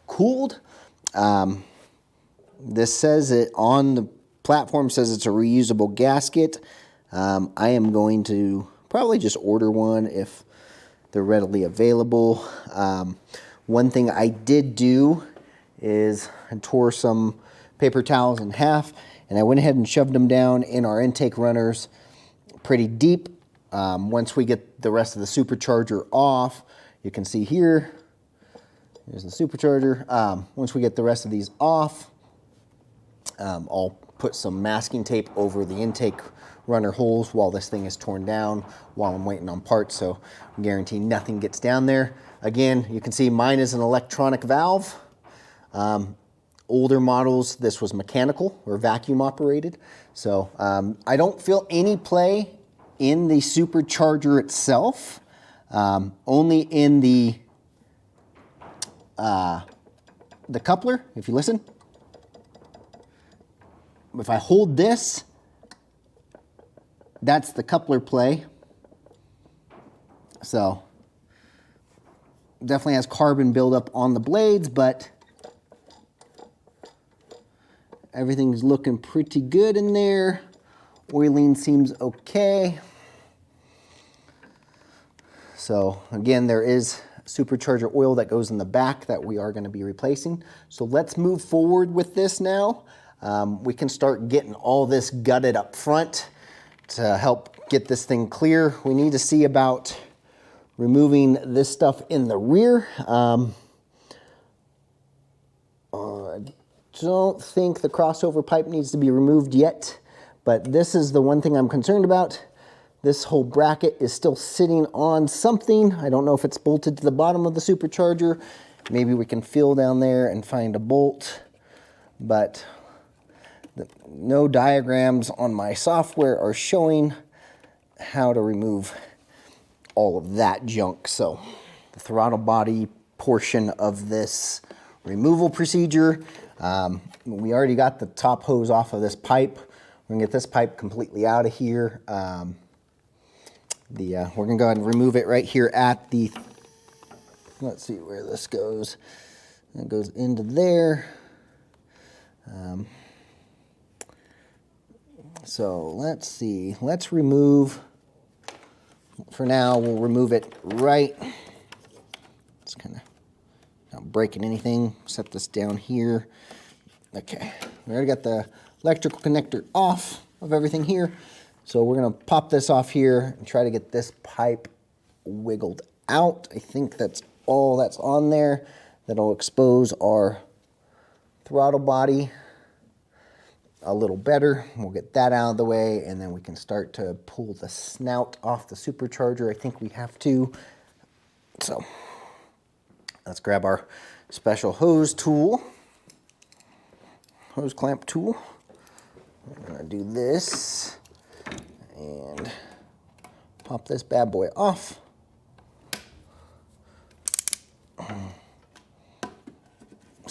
cooled. This says it on the platform, says it's a reusable gasket. I am going to probably just order one if they're readily available. One thing I did do is I tore some paper towels in half, and I went ahead and shoved them down in our intake runners pretty deep. Once we get the rest of the supercharger off, you can see here, here's the supercharger. Once we get the rest of these off, I'll put some masking tape over the intake runner holes while this thing is torn down, while I'm waiting on parts, so I guarantee nothing gets down there. Again, you can see mine is an electronic valve. Older models, this was mechanical or vacuum operated. So I don't feel any play in the supercharger itself, only in the coupler. If you listen, if I hold this, that's the coupler play. So definitely has carbon buildup on the blades, but everything's looking pretty good in there. Oiling seems okay. So again, there is supercharger oil that goes in the back that we are going to be replacing. So let's move forward with this now. We can start getting all this gutted up front to help get this thing clear. We need to see about removing this stuff in the rear. I don't think the crossover pipe needs to be removed yet, but this is the one thing I'm concerned about. This whole bracket is still sitting on something. I don't know if it's bolted to the bottom of the supercharger. Maybe we can feel down there and find a bolt, but no diagrams on my software are showing how to remove all of that junk. So the throttle body portion of this removal procedure, we already got the top hose off of this pipe. We're gonna get this pipe completely out of here. We're gonna go ahead and remove it right here at the, let's see where this goes. It goes into there. So let's see, let's remove, for now, we'll remove it right. It's kind of not breaking anything, set this down here. Okay, we already got the electrical connector off of everything here. So we're gonna pop this off here and try to get this pipe wiggled out. I think that's all that's on there. That'll expose our throttle body a little better. We'll get that out of the way, and then we can start to pull the snout off the supercharger. I think we have to. So let's grab our special hose tool, hose clamp tool. We're gonna do this and pop this bad boy off.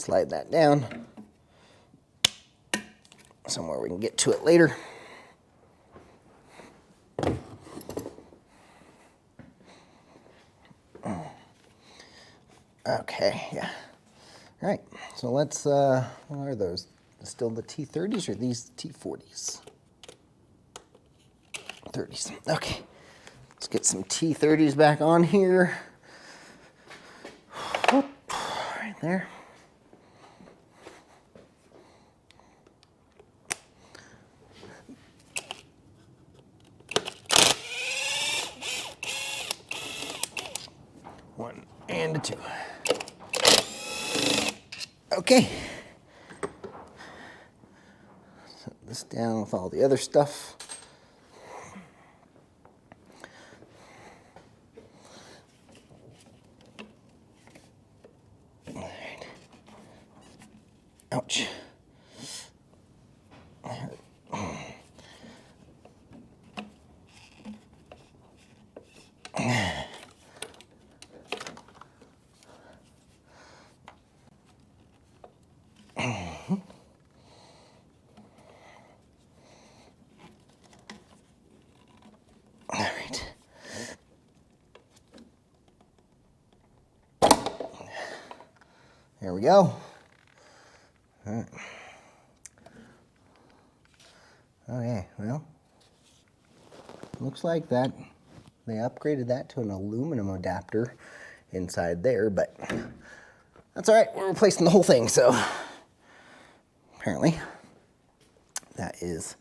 slide that down somewhere we can get to it later. Okay, yeah. All right, so let's, what are those? Still the T30s or these T40s? 30s, okay. Let's get some T30s back on here. Right there. One and a two. Okay. Set this down with all the other stuff. All right. Ouch. All right. There we go. All right. Okay, well, looks like that they upgraded that to an aluminum adapter inside there, but that's all right. We're replacing the whole thing, so apparently that is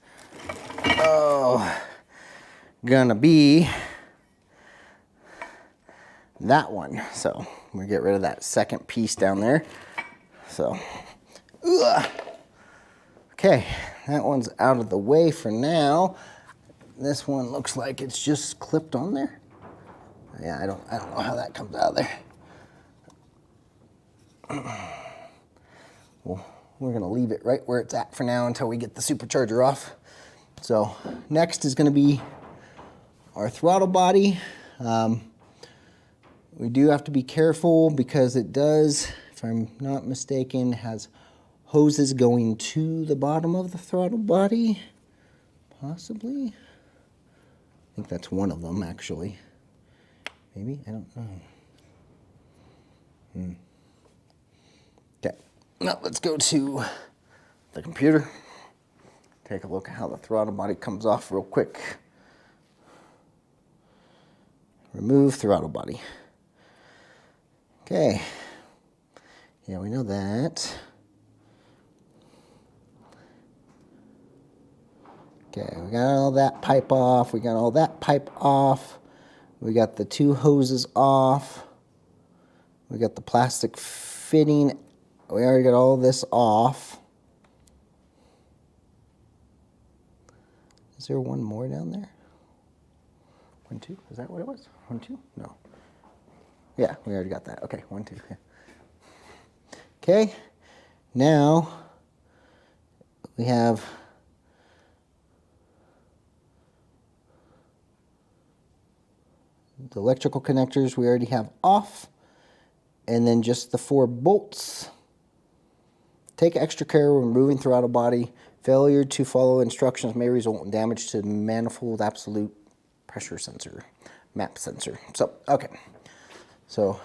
gonna be that one. So we get rid of that second piece down there. So, okay, that one's out of the way for now. This one looks like it's just clipped on there. Yeah, I don't know how that comes out of there. Well, we're gonna leave it right where it's at for now until we get the supercharger off. So next is gonna be our throttle body. We do have to be careful because it does, if I'm not mistaken, has hoses going to the bottom of the throttle body, possibly. I think that's one of them, actually. Maybe, I don't know. Okay, now let's go to the computer. Take a look at how the throttle body comes off real quick. Remove throttle body. Okay, yeah, we know that. Okay, we got all that pipe off. We got all that pipe off. We got the two hoses off. We got the plastic fitting. We already got all this off. Is there one more down there? 1, 2, is that what it was? 1, 2, no. Yeah, we already got that. Okay, 1, 2, yeah. Okay, now we have the electrical connectors we already have off, and then just the 4 bolts. Take extra care when removing throttle body. Failure to follow instructions may result in damage to the manifold absolute pressure sensor, MAP sensor. So, okay. So,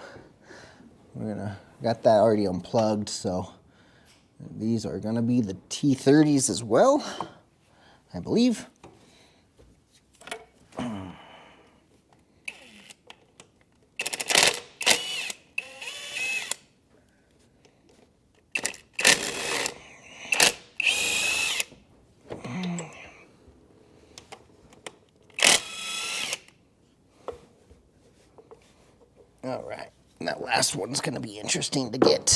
got that already unplugged, so these are gonna be the T30s as well, I believe. All right, that last one's gonna be interesting to get.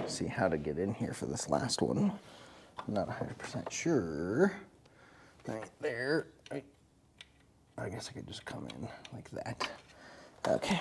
See how to get in here for this last one. I'm not 100% sure. Right there. I guess I could just come in like that. Okay.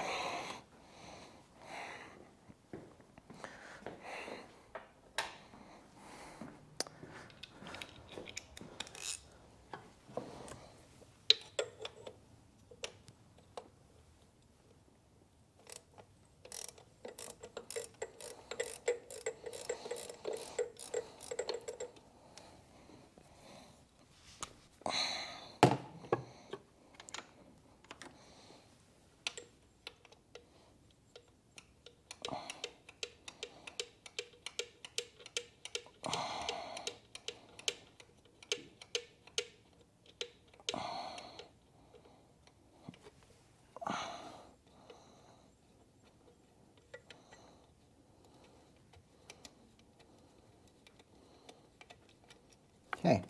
Okay.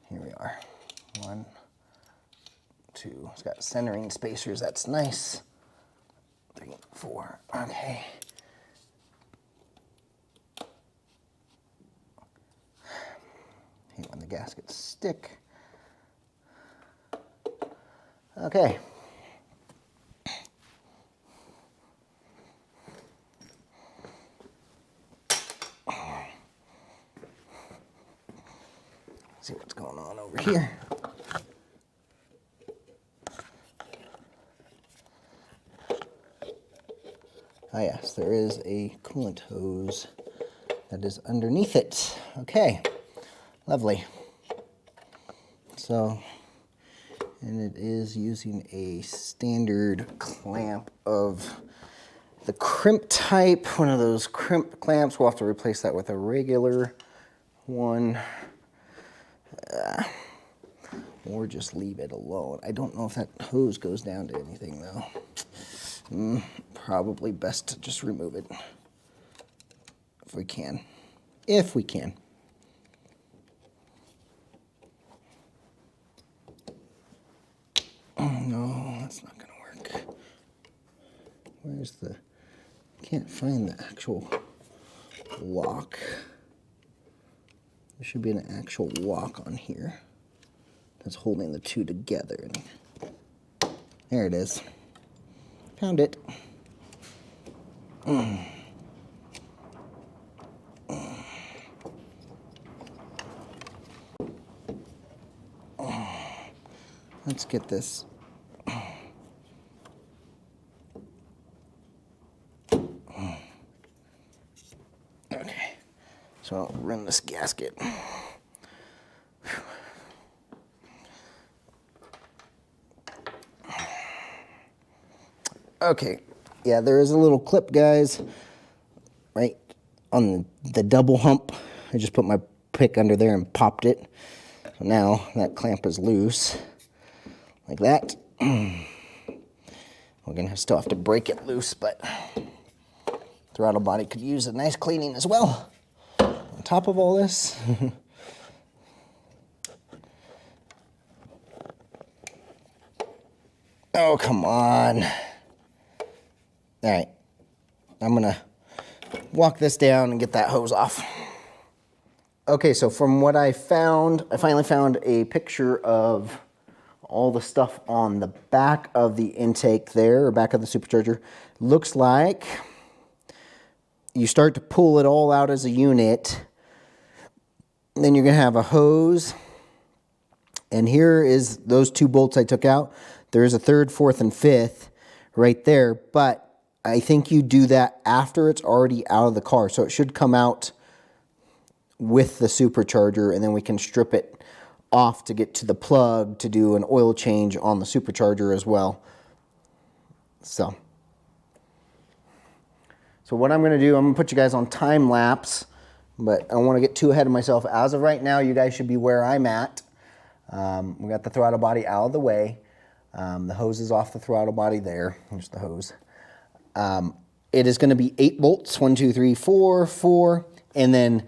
Here we are. 1, 2. It's got centering spacers. That's nice. 3, 4. Okay. Hate when the gaskets stick. Okay. See what's going on over here. Ah, yes, there is a coolant hose that is underneath it. Okay, lovely. So, and it is using a standard clamp of the crimp type, one of those crimp clamps. We'll have to replace that with a regular one. Or just leave it alone. I don't know if that hose goes down to anything though. Probably best to just remove it if we can. If we can. Oh, no, that's not gonna work. Where's the, can't find the actual lock. There should be an actual lock on here that's holding the two together. There it is. Found it. Let's get this. Okay, so I'll run this gasket. Okay, yeah, there is a little clip, guys, right on the double hump. I just put my pick under there and popped it. So now that clamp is loose, like that. We're gonna still have to break it loose, but throttle body could use a nice cleaning as well. On top of all this. Oh, come on. All right, I'm gonna walk this down and get that hose off. Okay, so from what I found, I finally found a picture of all the stuff on the back of the intake there, or back of the supercharger. Looks like you start to pull it all out as a unit. Then you're gonna have a hose. And here is those 2 bolts I took out. There is a 3rd, 4th, and 5th right there, but I think you do that after it's already out of the car. So it should come out with the supercharger, and then we can strip it off to get to the plug to do an oil change on the supercharger as well. So what I'm gonna do, I'm gonna put you guys on time lapse, but I don't wanna get too ahead of myself. As of right now, you guys should be where I'm at. We got the throttle body out of the way. The hose is off the throttle body there. Here's the hose. It is going to be 8 bolts, 1, 2, 3, 4, 4, and then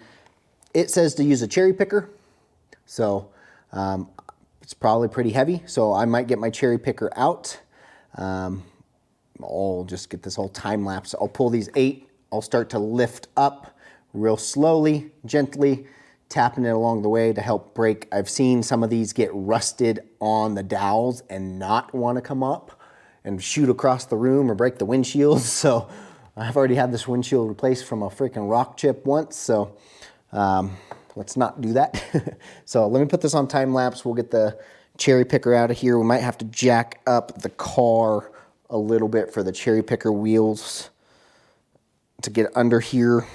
it says to use a cherry picker. So it's probably pretty heavy, so I might get my cherry picker out. I'll just get this whole time lapse. I'll pull these 8. I'll start to lift up real slowly, gently, tapping it along the way to help break. I've seen some of these get rusted on the dowels and not want to come up and shoot across the room or break the windshield. So I've already had this windshield replaced from a freaking rock chip once. So let's not do that. So let me put this on time lapse. We'll get the cherry picker out of here. We might have to jack up the car a little bit for the cherry picker wheels to get under here.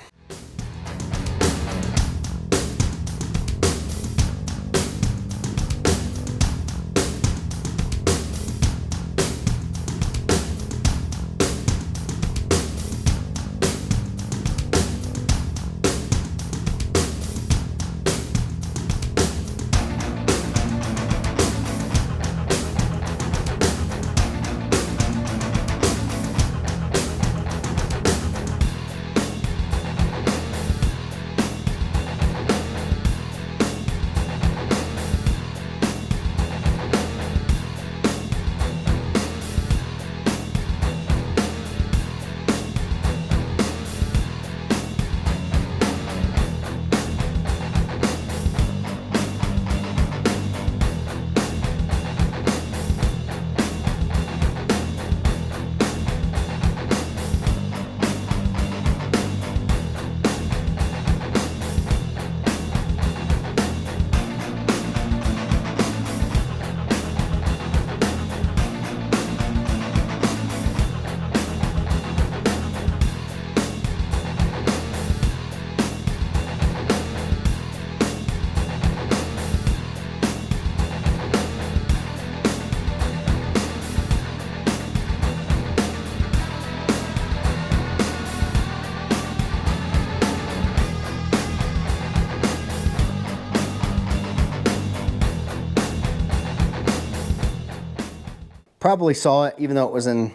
probably saw it even though it was in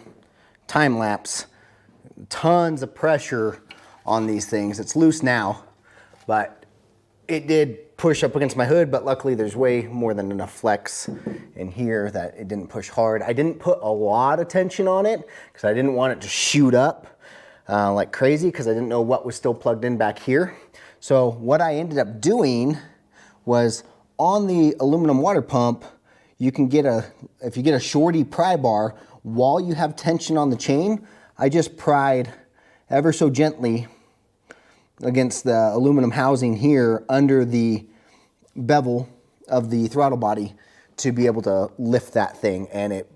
time lapse. Tons of pressure on these things. It's loose now, but it did push up against my hood, but luckily there's way more than enough flex in here that it didn't push hard. I didn't put a lot of tension on it because I didn't want it to shoot up like crazy because I didn't know what was still plugged in back here. So what I ended up doing was on the aluminum water pump, you can get if you get a shorty pry bar, while you have tension on the chain, I just pried ever so gently against the aluminum housing here under the bevel of the throttle body to be able to lift that thing. And it,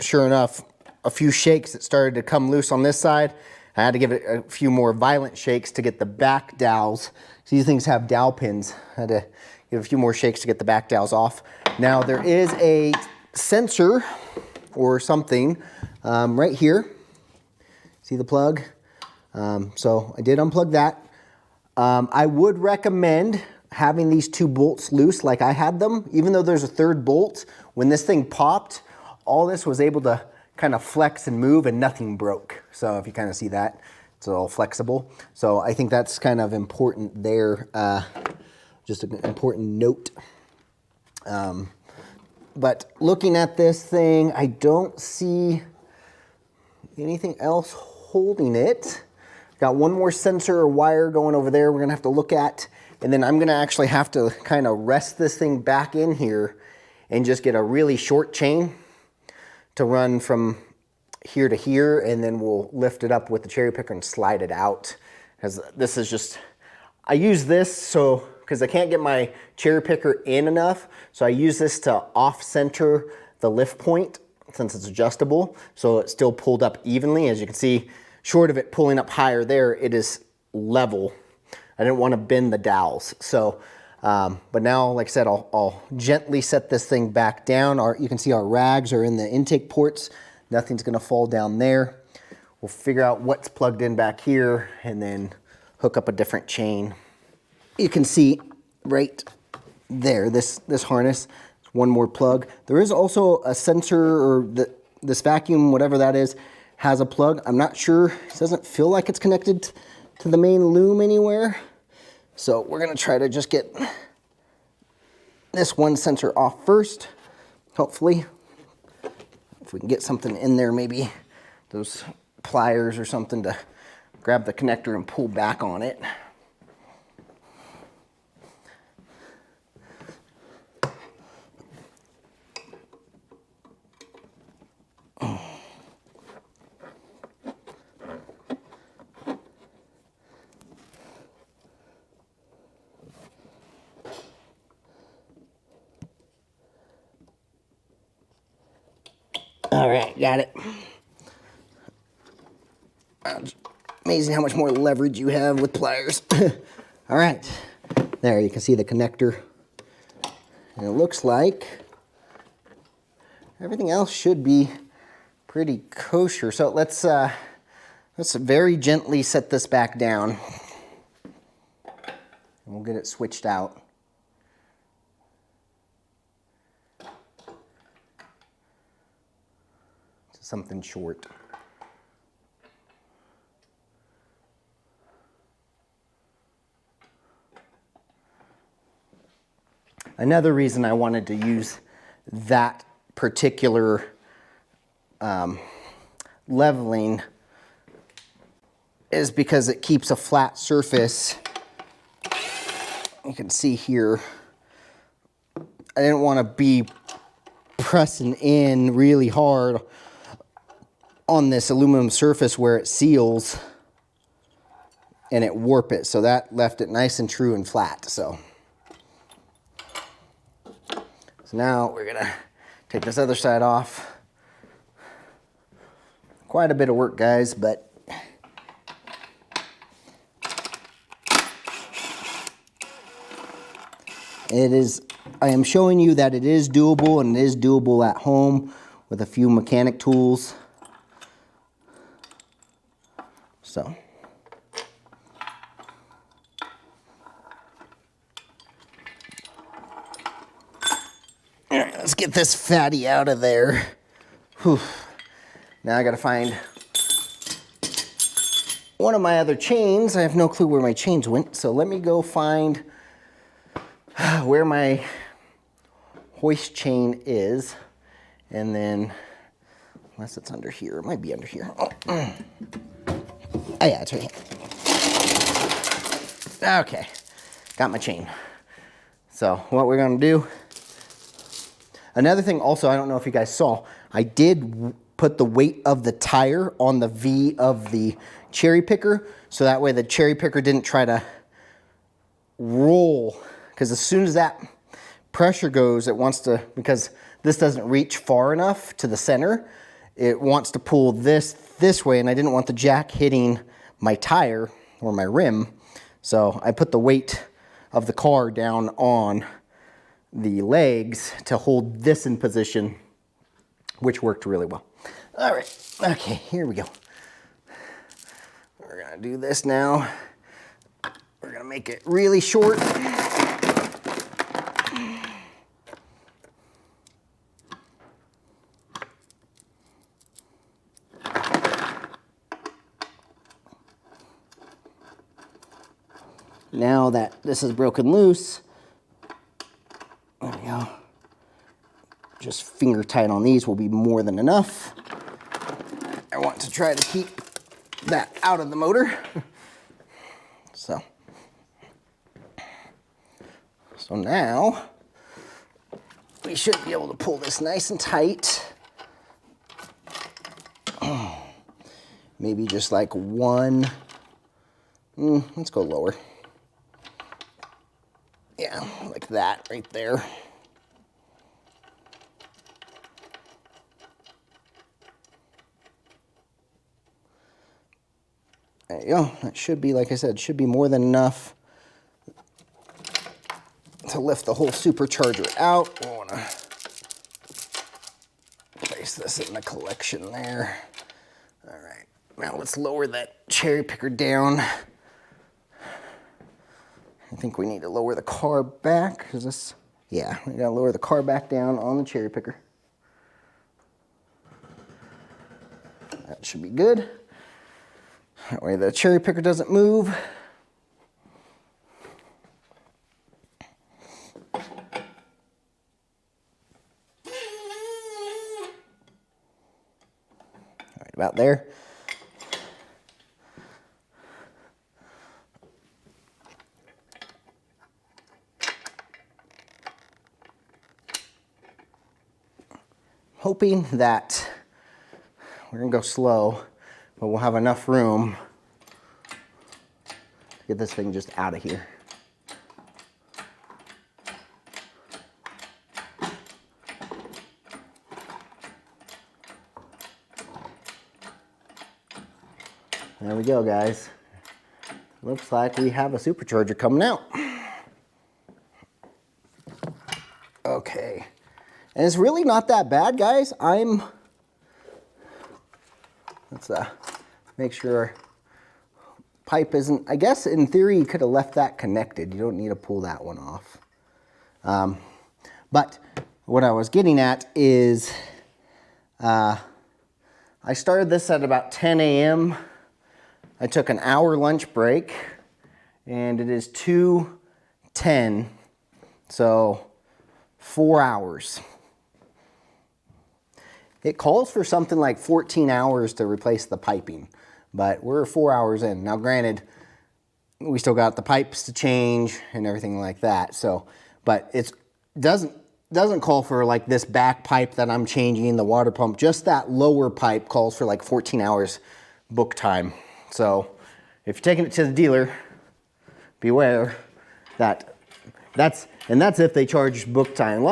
sure enough, a few shakes, it started to come loose on this side. I had to give it a few more violent shakes to get the back dowels. These things have dowel pins. I had to give a few more shakes to get the back dowels off. Now there is a sensor or something right here. See the plug? So I did unplug that. I would recommend having these two bolts loose like I had them. Even though there's a third bolt, when this thing popped, all this was able to kind of flex and move and nothing broke. So if you kind of see that, it's all flexible. So I think that's kind of important there. Just an important note. But looking at this thing, I don't see anything else holding it. Got one more sensor or wire going over there we're gonna have to look at. And then I'm gonna actually have to kind of rest this thing back in here and just get a really short chain to run from here to here, and then we'll lift it up with the cherry picker and slide it out. Because this is just, I use this so, because I can't get my cherry picker in enough, so I use this to off-center the lift point since it's adjustable, so it's still pulled up evenly. As you can see, short of it pulling up higher there, it is level. I didn't want to bend the dowels. So, but now, like I said, I'll gently set this thing back down. You can see our rags are in the intake ports. Nothing's gonna fall down there. We'll figure out what's plugged in back here and then hook up a different chain. You can see right there, this harness, one more plug. There is also a sensor, or this vacuum, whatever that is, has a plug. I'm not sure, it doesn't feel like it's connected to the main loom anywhere. So we're gonna try to just get this one sensor off first, hopefully. If we can get something in there, maybe those pliers or something to grab the connector and pull back on it. All right, got it. Amazing how much more leverage you have with pliers. All right, there you can see the connector. And it looks like everything else should be pretty kosher. So let's very gently set this back down. And we'll get it switched out. Something short. Another reason I wanted to use that particular leveling is because it keeps a flat surface. You can see here, I didn't want to be pressing in really hard on this aluminum surface where it seals and it warp it. So that left it nice and true and flat. So now we're gonna take this other side off. Quite a bit of work, guys, but I am showing you that it is doable, and it is doable at home with a few mechanic tools. So, all right, let's get this fatty out of there. Whew. Now I gotta find one of my other chains. I have no clue where my chains went, so let me go find where my hoist chain is, and then, unless it's under here, it might be under here. Oh, yeah, it's right here. Okay, got my chain. So what we're gonna do, another thing also, I don't know if you guys saw, I did put the weight of the tire on the V of the cherry picker, so that way the cherry picker didn't try to roll, because as soon as that pressure goes, it wants to, because this doesn't reach far enough to the center, it wants to pull this way, and I didn't want the jack hitting my tire or my rim, so I put the weight of the car down on the legs to hold this in position, which worked really well. All right, okay, here we go. We're gonna do this now. We're gonna make it really short. Now that this is broken loose, there we go. Just finger tight on these will be more than enough. I want to try to keep that out of the motor. So now we should be able to pull this nice and tight. Maybe just like one, let's go lower. Yeah, like that right there. There you go. That should be, like I said, should be more than enough to lift the whole supercharger out. I want to place this in the collection there. All right, now let's lower that cherry picker down. I think we need to lower the car back, because this, yeah, we gotta lower the car back down on the cherry picker. That should be good. That way the cherry picker doesn't move. Right about there. Hoping that we're gonna go slow, but we'll have enough room to get this thing just out of here. There we go, guys. Looks like we have a supercharger coming out. Okay. And it's really not that bad, guys. Let's make sure our pipe isn't, I guess in theory you could have left that connected. You don't need to pull that one off. But what I was getting at is I started this at about 10 a.m. I took an hour lunch break, and it is 2:10, so 4 hours. It calls for something like 14 hours to replace the piping, but we're 4 hours in. Now granted, we still got the pipes to change and everything like that, so, but it doesn't call for like this back pipe that I'm changing, the water pump, just that lower pipe calls for like 14 hours book time. So if you're taking it to the dealer, beware that that's if they charge book time.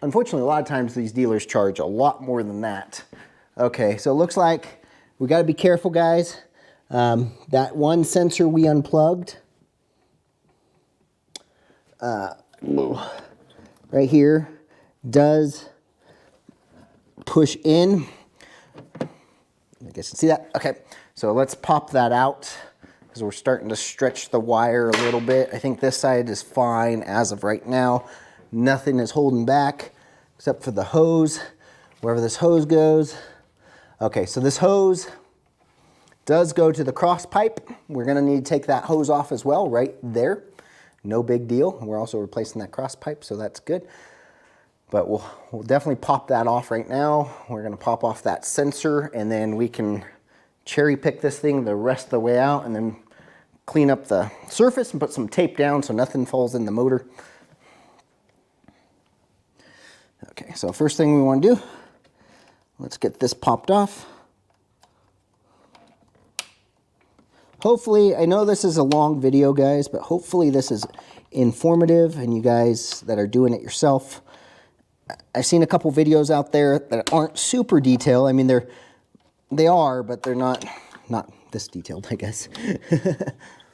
Unfortunately, a lot of times these dealers charge a lot more than that. Okay, so it looks like we got to be careful, guys. That one sensor we unplugged, right here, does push in. I guess you see that? Okay, so let's pop that out, because we're starting to stretch the wire a little bit. I think this side is fine as of right now. Nothing is holding back except for the hose. wherever this hose goes. Okay, so this hose does go to the cross pipe. We're gonna need to take that hose off as well, right there. No big deal. We're also replacing that cross pipe, so that's good. But we'll definitely pop that off right now. We're gonna pop off that sensor, and then we can cherry pick this thing the rest of the way out, and then clean up the surface and put some tape down so nothing falls in the motor. Okay, so first thing we want to do, let's get this popped off. Hopefully, I know this is a long video, guys, but hopefully this is informative, and you guys that are doing it yourself. I've seen a couple videos out there that aren't super detailed. I mean, they are, but they're not this detailed, I guess.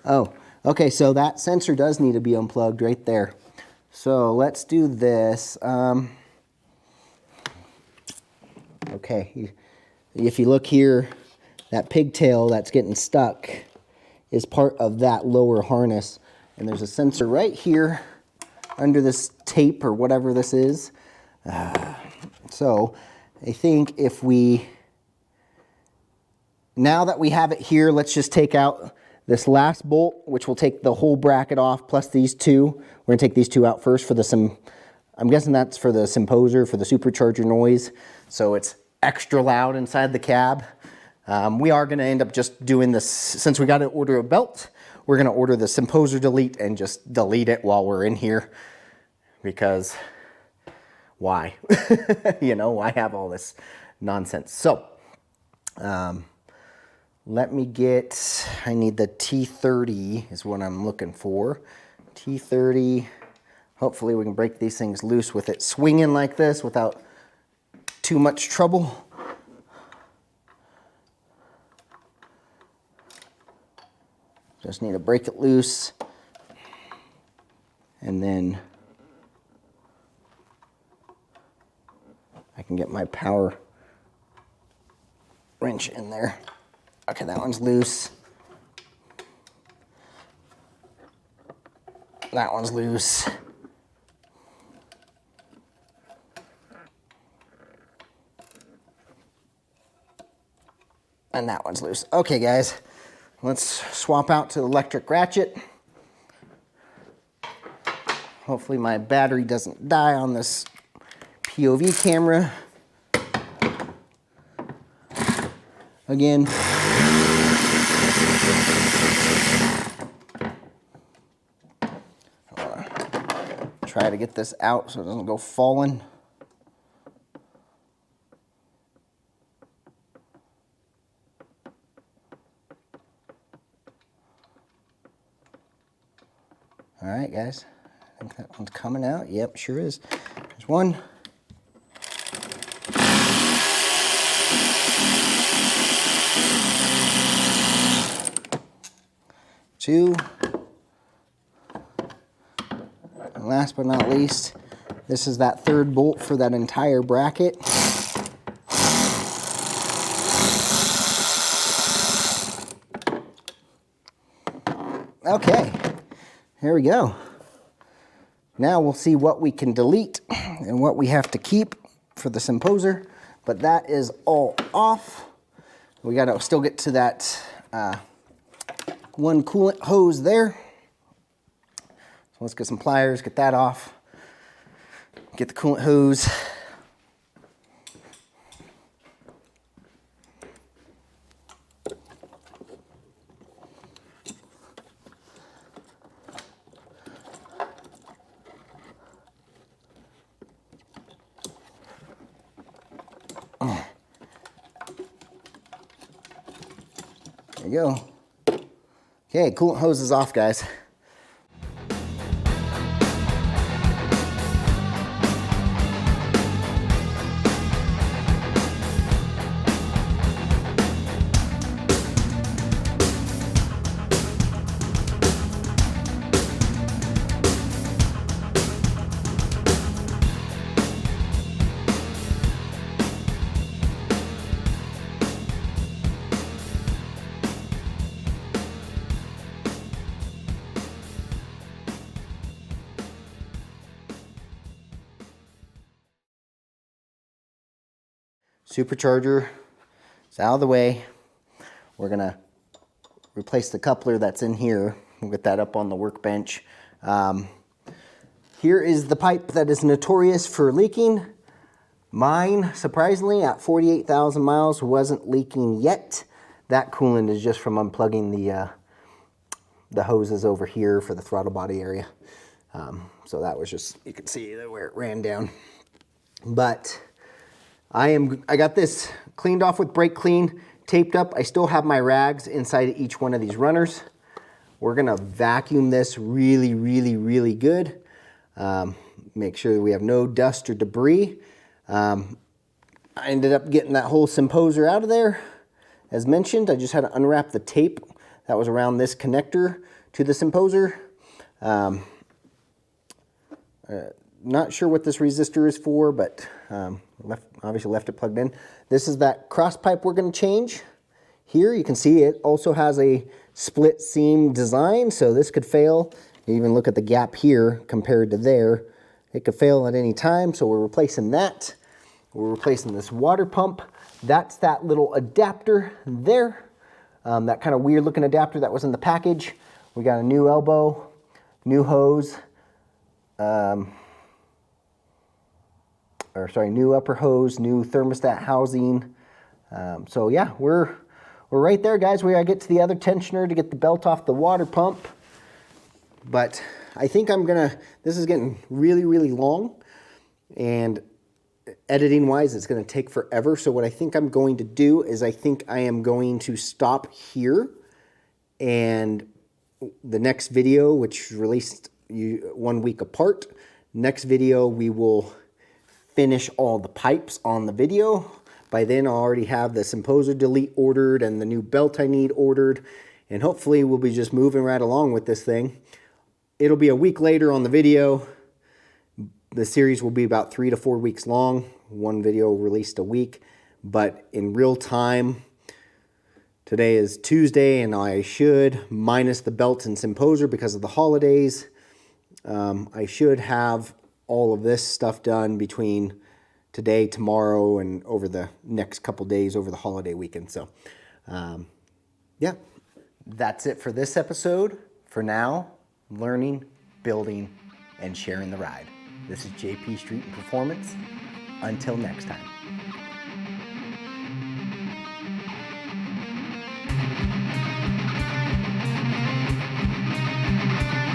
Oh, okay, so that sensor does need to be unplugged right there. So let's do this. Okay, if you look here, that pigtail that's getting stuck is part of that lower harness. And there's a sensor right here under this tape or whatever this is. So I think if now that we have it here, let's just take out this last bolt, which will take the whole bracket off, plus these two. We're gonna take these two out first for I'm guessing that's for the Symposer, for the supercharger noise. So it's extra loud inside the cab. We are gonna end up just doing this, since we gotta order a belt, we're gonna order the Symposer delete and just delete it while we're in here, because why? You know, why have all this nonsense? So, let me get, I need the T30 is what I'm looking for. T30, hopefully we can break these things loose with it swinging like this without too much trouble. Just need to break it loose, and then I can get my power wrench in there. Okay, that one's loose. That one's loose. And that one's loose. Okay, guys, let's swap out to the electric ratchet. Hopefully my battery doesn't die on this POV camera. Again. Try to get this out so it doesn't go falling. All right, guys. I think that one's coming out. Yep, sure is. There's one. Two. And last but not least, this is that third bolt for that entire bracket. Okay, here we go. Now we'll see what we can delete and what we have to keep for the Symposer, but that is all off. We gotta still get to that one coolant hose there. So let's get some pliers, get that off, get the coolant hose. There you go. Okay, coolant hose is off, guys. Supercharger is out of the way. We're gonna replace the coupler that's in here. We'll get that up on the workbench. Here is the pipe that is notorious for leaking. Mine, surprisingly, at 48,000 miles, wasn't leaking yet. That coolant is just from unplugging the hoses over here for the throttle body area. So that was just, you can see where it ran down. But I got this cleaned off with brake clean, taped up. I still have my rags inside of each one of these runners. We're gonna vacuum this really, really, really good. Make sure that we have no dust or debris. I ended up getting that whole Symposer out of there. As mentioned, I just had to unwrap the tape that was around this connector to the Symposer. Not sure what this resistor is for, but obviously left it plugged in. This is that cross pipe we're going to change. Here you can see it also has a split seam design, so this could fail. You even look at the gap here compared to there. It could fail at any time, so we're replacing that. We're replacing this water pump. That's that little adapter there. That kind of weird looking adapter that was in the package. We got a new elbow, new hose, new upper hose, new thermostat housing. So yeah, we're right there, guys. We gotta get to the other tensioner to get the belt off the water pump. But I think this is getting really, really long, and editing wise, it's gonna take forever. So what I think I'm going to do is I think I am going to stop here, and the next video, which released 1 week apart, next video we will finish all the pipes on the video. By then I'll already have the Symposer delete ordered and the new belt I need ordered, and hopefully we'll be just moving right along with this thing. It'll be a week later on the video. The series will be about 3 to 4 weeks long. One video released a week, but in real time, today is Tuesday, and I should, minus the belt and Symposer because of the holidays, I should have all of this stuff done between today, tomorrow, and over the next couple days over the holiday weekend. So, yeah, that's it for this episode. For now, learning, building, and sharing the ride. This is JP Street and Performance. Until next time.